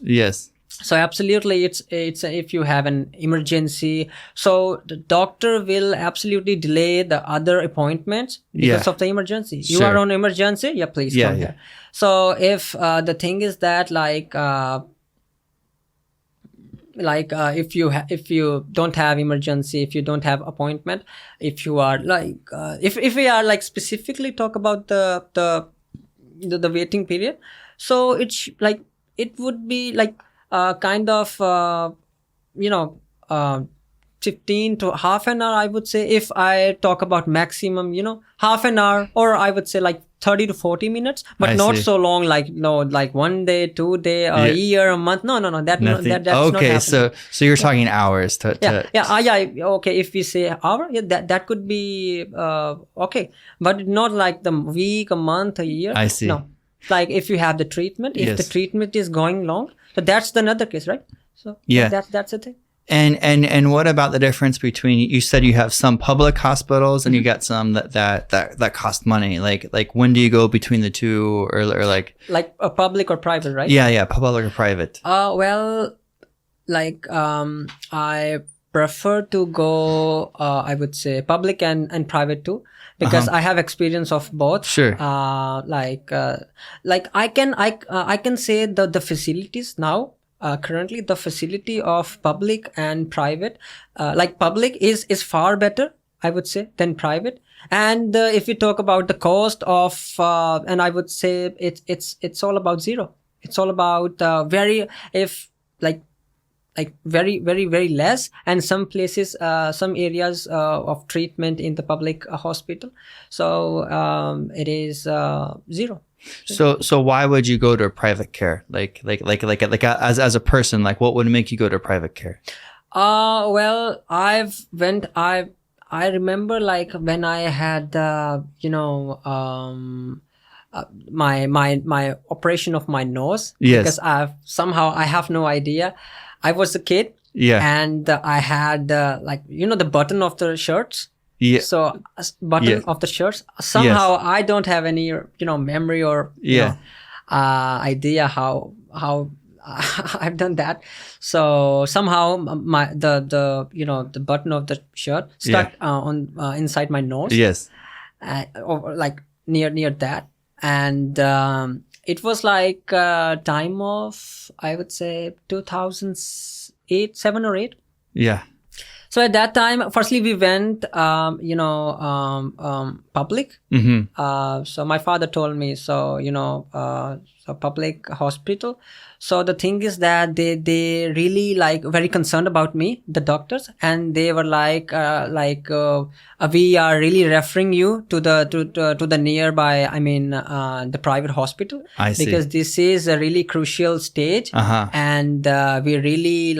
so absolutely, it's if you have an emergency, so the doctor will absolutely delay the other appointments because of the emergency. You are on emergency, please come here. So if the thing is that if you don't have emergency, if you don't have appointment, if you are like if we are like specifically talk about the waiting period, so it's like it would be like kind of 15 to half an hour, I would say. If I talk about maximum, half an hour, or I would say like 30 to 40 minutes, but not so long, like like 1 day, 2 day, a year, a month. No, that's okay, not happening. So you're talking hours to okay, if we say hour, that could be okay, but not like the week, a month, a year. I see. No, like if you have the treatment, if the treatment is going long, so that's another case, right? So that's the thing. And what about the difference between, you said you have some public hospitals and you got some that cost money. Like when do you go between the two, or like a public or private, right? Yeah, public or private. Well, like prefer to go, I would say, public and private too, because I have experience of both. Sure. Like I can say the facilities now. Currently, the facility of public and private, like public is far better, I would say, than private. And if we talk about the cost of, and I would say it's all about zero. It's all about very very less, and some places, some areas of treatment in the public hospital. So it is zero. So why would you go to private care? Like as a person, like what would make you go to private care? Well, I remember like when I had my operation of my nose. Yes. Because I have no idea. I was a kid. Yeah. And I had the button of the shirts. Yeah. So button of the shirts. Somehow I don't have any memory or idea how I've done that. So somehow the button of the shirt stuck on inside my nose. Yes. Or like near that, and it was like time of, I would say, 2008, 7 or 8. Yeah. So at that time, firstly we went, public. Mm-hmm. So my father told me, so public hospital. So the thing is that they really like very concerned about me, the doctors, and they were like we are really referring you to the nearby, the private hospital. I see. Because this is a really crucial stage, and we really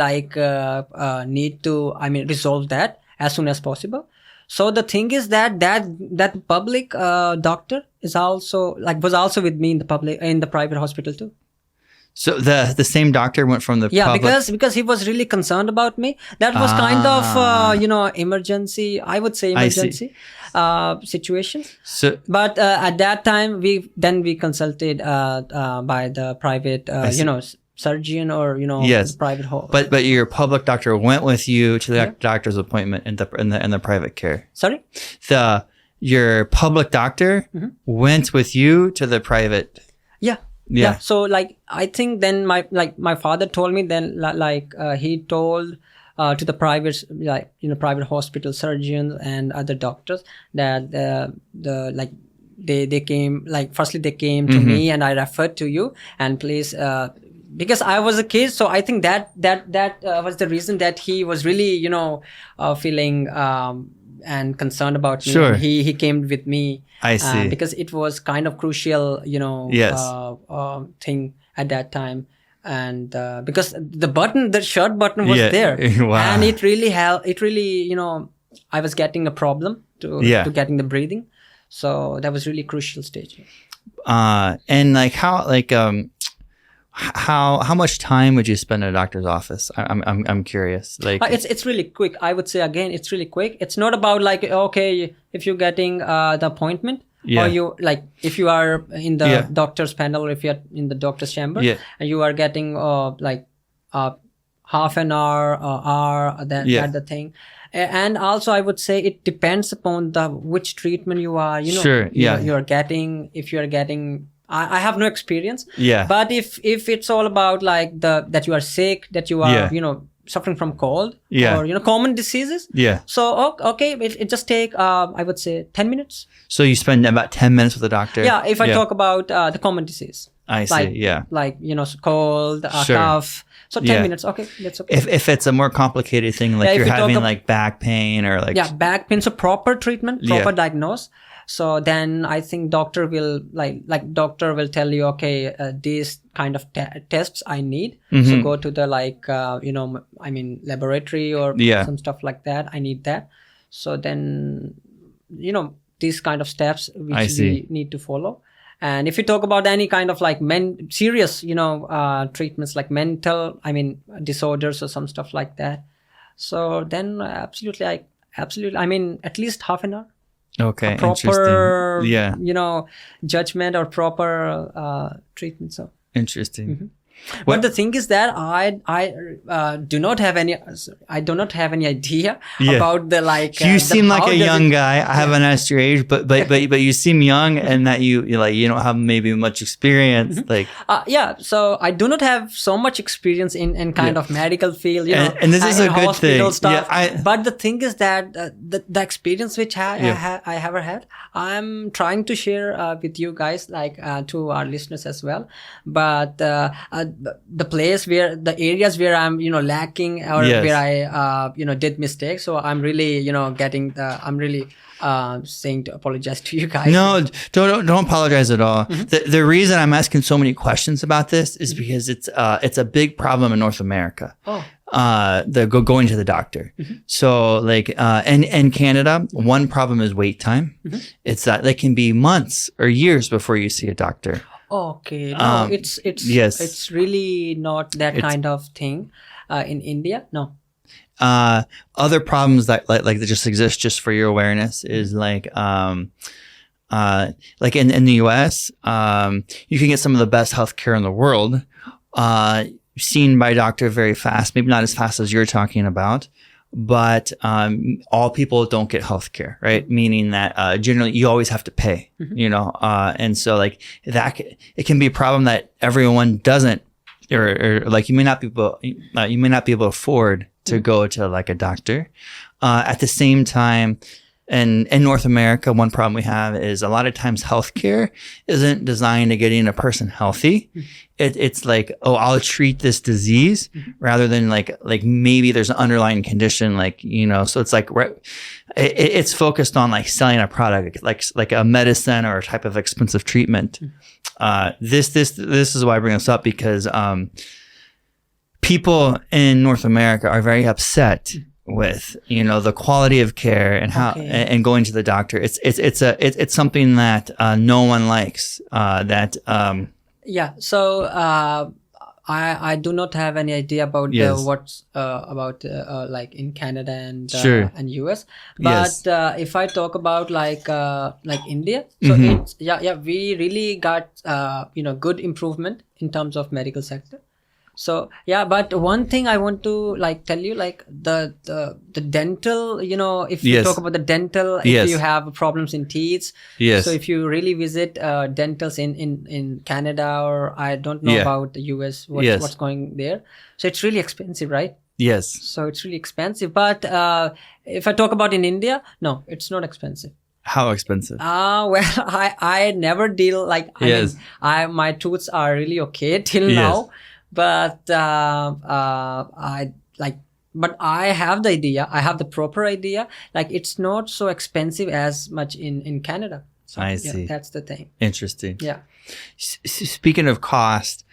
need to resolve that as soon as possible. So the thing is that public doctor is also was also with me in the private hospital too. So the same doctor went from the public? because he was really concerned about me. That was kind of emergency, I would say, situation. So, but at that time we consulted by the private surgeon or yes. private but your public doctor went with you to the doctor's appointment in the private care. Sorry? Your public doctor went with you to the private. Yeah. So I think then my father told me then he told to the private private hospital surgeons and other doctors that they came, firstly they came to me and I referred to you, and please because I was a kid, so I think that was the reason that he was really feeling and concerned about me. Sure. He came with me. I see. Because it was kind of crucial, thing at that time. And because the shirt button was there. Wow. And it really helped. It really, I was getting a problem to getting the breathing. So that was really crucial stage. And how much time would you spend in a doctor's office? I'm curious. It's really quick. I would say again, it's really quick. It's not about okay, if you're getting the appointment, or you if you are in the doctor's panel, or if you're in the doctor's chamber, and you are getting half an hour, that the thing. And also I would say it depends upon which treatment you are. You're getting. If you are getting. I have no experience. Yeah. But if it's all about that you are sick, that you are suffering from cold or common diseases. Yeah. So okay, it just take I would say 10 minutes. So you spend about 10 minutes with the doctor. Yeah. If I talk about the common disease. I see. Cold, cough. So 10 minutes. Okay, that's okay. If it's a more complicated thing, you're having back pain or back pain. So proper treatment, proper diagnose. So then I think doctor will doctor will tell you, okay, these kind of tests I need. So go to the laboratory or some stuff like that. I need that. So then, these kind of steps which we need to follow. And if you talk about any kind of serious, treatments like mental, disorders or some stuff like that. So then absolutely, at least half an hour. Okay, proper, judgment or proper treatment. So interesting. But the thing is that I do not have any idea about the like. You seem like a young guy. I haven't asked your age, but you seem young, and that you don't have maybe much experience. Like so I do not have so much experience in kind of medical field, and this is a good thing. Stuff. But the thing is that the experience which I ever had, I'm trying to share with you guys, like to our listeners as well. But the place where the areas where I'm lacking, or where I did mistakes, so I'm really I'm really saying to apologize to you guys. No, don't apologize at all. The reason I'm asking so many questions about this is because it's a big problem in North America. Going to the doctor. So like in Canada, one problem is wait time. It's that they can be months or years before you see a doctor. Okay, no, it's really not that kind of thing in India. No. Other problems that like that just exist, just for your awareness, is like in the US, you can get some of the best healthcare in the world, seen by a doctor very fast, maybe not as fast as you're talking about. But all people don't get healthcare, right? Meaning that generally you always have to pay, and so like that it can be a problem that everyone doesn't, or like you may not be able to afford to go to like a doctor. At the same time, and in North America, one problem we have is a lot of times healthcare isn't designed to getting a person healthy. It's like, oh, I'll treat this disease rather than like maybe there's an underlying condition, so it's like, it's focused on like selling a product, like a medicine or a type of expensive treatment. This is why I bring this up, because, people in North America are very upset with the quality of care and how and going to the doctor. It's something that no one likes. So I do not have any idea about what's about like in Canada and US. But if I talk about like India, so we really got good improvement in terms of medical sector. So but one thing I want to like tell you, like the dental, if you talk about the dental, if you have problems in teeth, so if you really visit dentals in Canada, or I don't know about the US, what's going there, so it's really expensive, right? Yes. So it's really expensive. But if I talk about in India, no, it's not expensive. How expensive? Well, I never deal like my tooths are really okay till now. But but I have the idea. I have the proper idea. Like it's not so expensive as much in Canada. So, I see. That's the thing. Interesting. Yeah. Speaking of cost,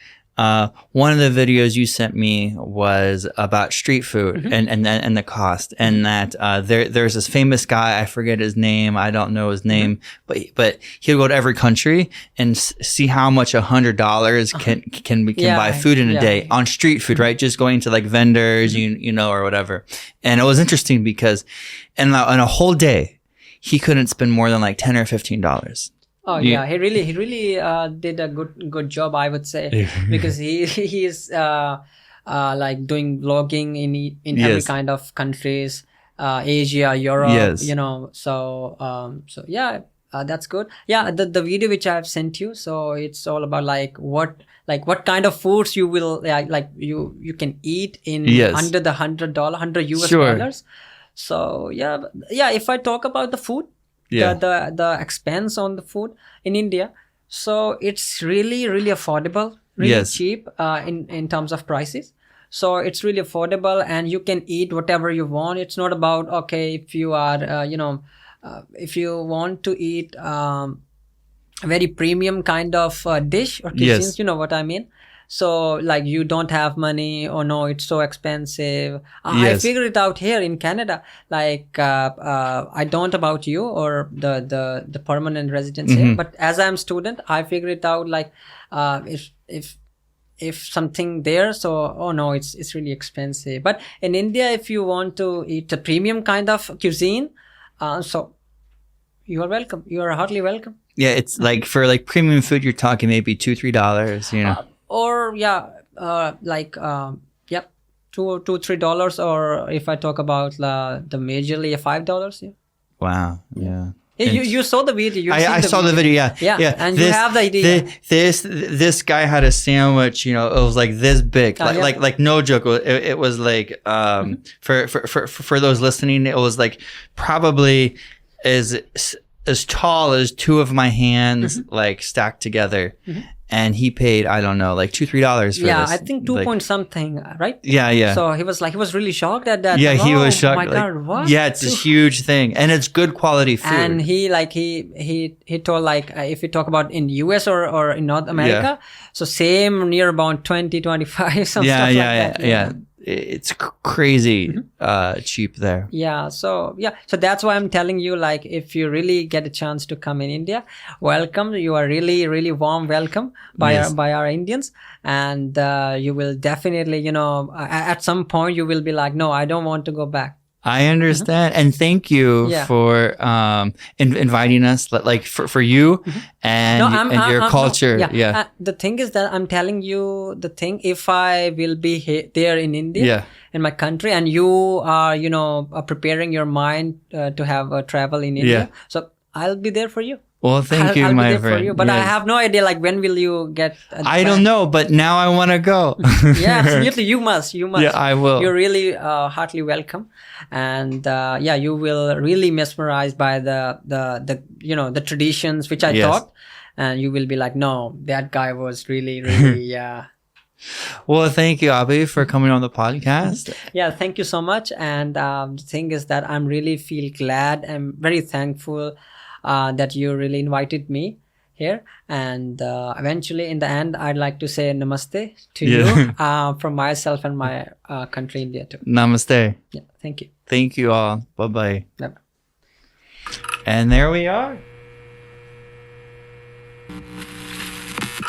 one of the videos you sent me was about street food and the cost, and that there's this famous guy, I forget his name, I don't know his name, but he'll go to every country and see how much $100 can buy food in a day on street food, right? Just going to like vendors, or whatever. And it was interesting because in a whole day, he couldn't spend more than like $10 or $15. Oh he really did a good job, I would say, because he is like doing vlogging in every kind of countries, Asia, Europe, so that's good. The video which I've sent you, so it's all about what kind of foods you will you can eat in under the $100 US dollars. So if I talk about the food, the expense on the food in India, so it's really affordable, really cheap in terms of prices. So it's really affordable, and you can eat whatever you want. It's not about if you are if you want to eat a very premium kind of dish or cuisines, you know what I mean. So like you don't have money, or no, it's so expensive. I figured it out here in Canada. Like I don't about you or the permanent residents here, but as I'm student, I figured it out like if something there, so no, it's really expensive. But in India, if you want to eat a premium kind of cuisine, so you are welcome. You are heartily welcome. Yeah, it's like for like premium food, you're talking maybe $2-3, or yep, $2-3, or if I talk about the majorly, $5. Yeah. Wow. Yeah. You saw the video. I saw the video. Yeah. And you have the idea. This guy had a sandwich. It was like this big, like no joke. It was like for those listening, it was like probably as tall as two of my hands, like stacked together. And he paid, I don't know, like $2-3 for this. Yeah, I think 2 point something, right? Yeah. So he was really shocked at that. Yeah, he was shocked. Oh my God, what? Yeah, it's a huge thing, and it's good quality food. And he told, like, if you talk about in US or in North America, so same near about 20-25 some stuff like that. Yeah. It's crazy cheap there. Yeah, so that's why I'm telling you, like, if you really get a chance to come in India, welcome. You are really, really warm welcome by our Indians, and you will definitely, at some point you will be like, no, I don't want to go back. I understand, and thank you for inviting us, like for you and your culture. The thing is that I'm telling you the thing. If I will be there in India, in my country, and you are, preparing your mind to have a travel in India, so I'll be there for you. Well, thank you, my friend. For you, but I have no idea, like, when will you get? I don't know, but now I want to go. Yeah, absolutely. You must. Yeah, I will. You're really heartily welcome, and you will really mesmerized by the traditions which I taught, and you will be like, no, that guy was really, really, Well, thank you, Abhi, for coming on the podcast. Yeah, thank you so much. And the thing is that I'm really feel glad. I'm very thankful that you really invited me here, and eventually in the end I'd like to say namaste to you from myself and my country, India, too. Namaste. Yeah, thank you. Thank you all. Bye-bye. Bye-bye. And there we are.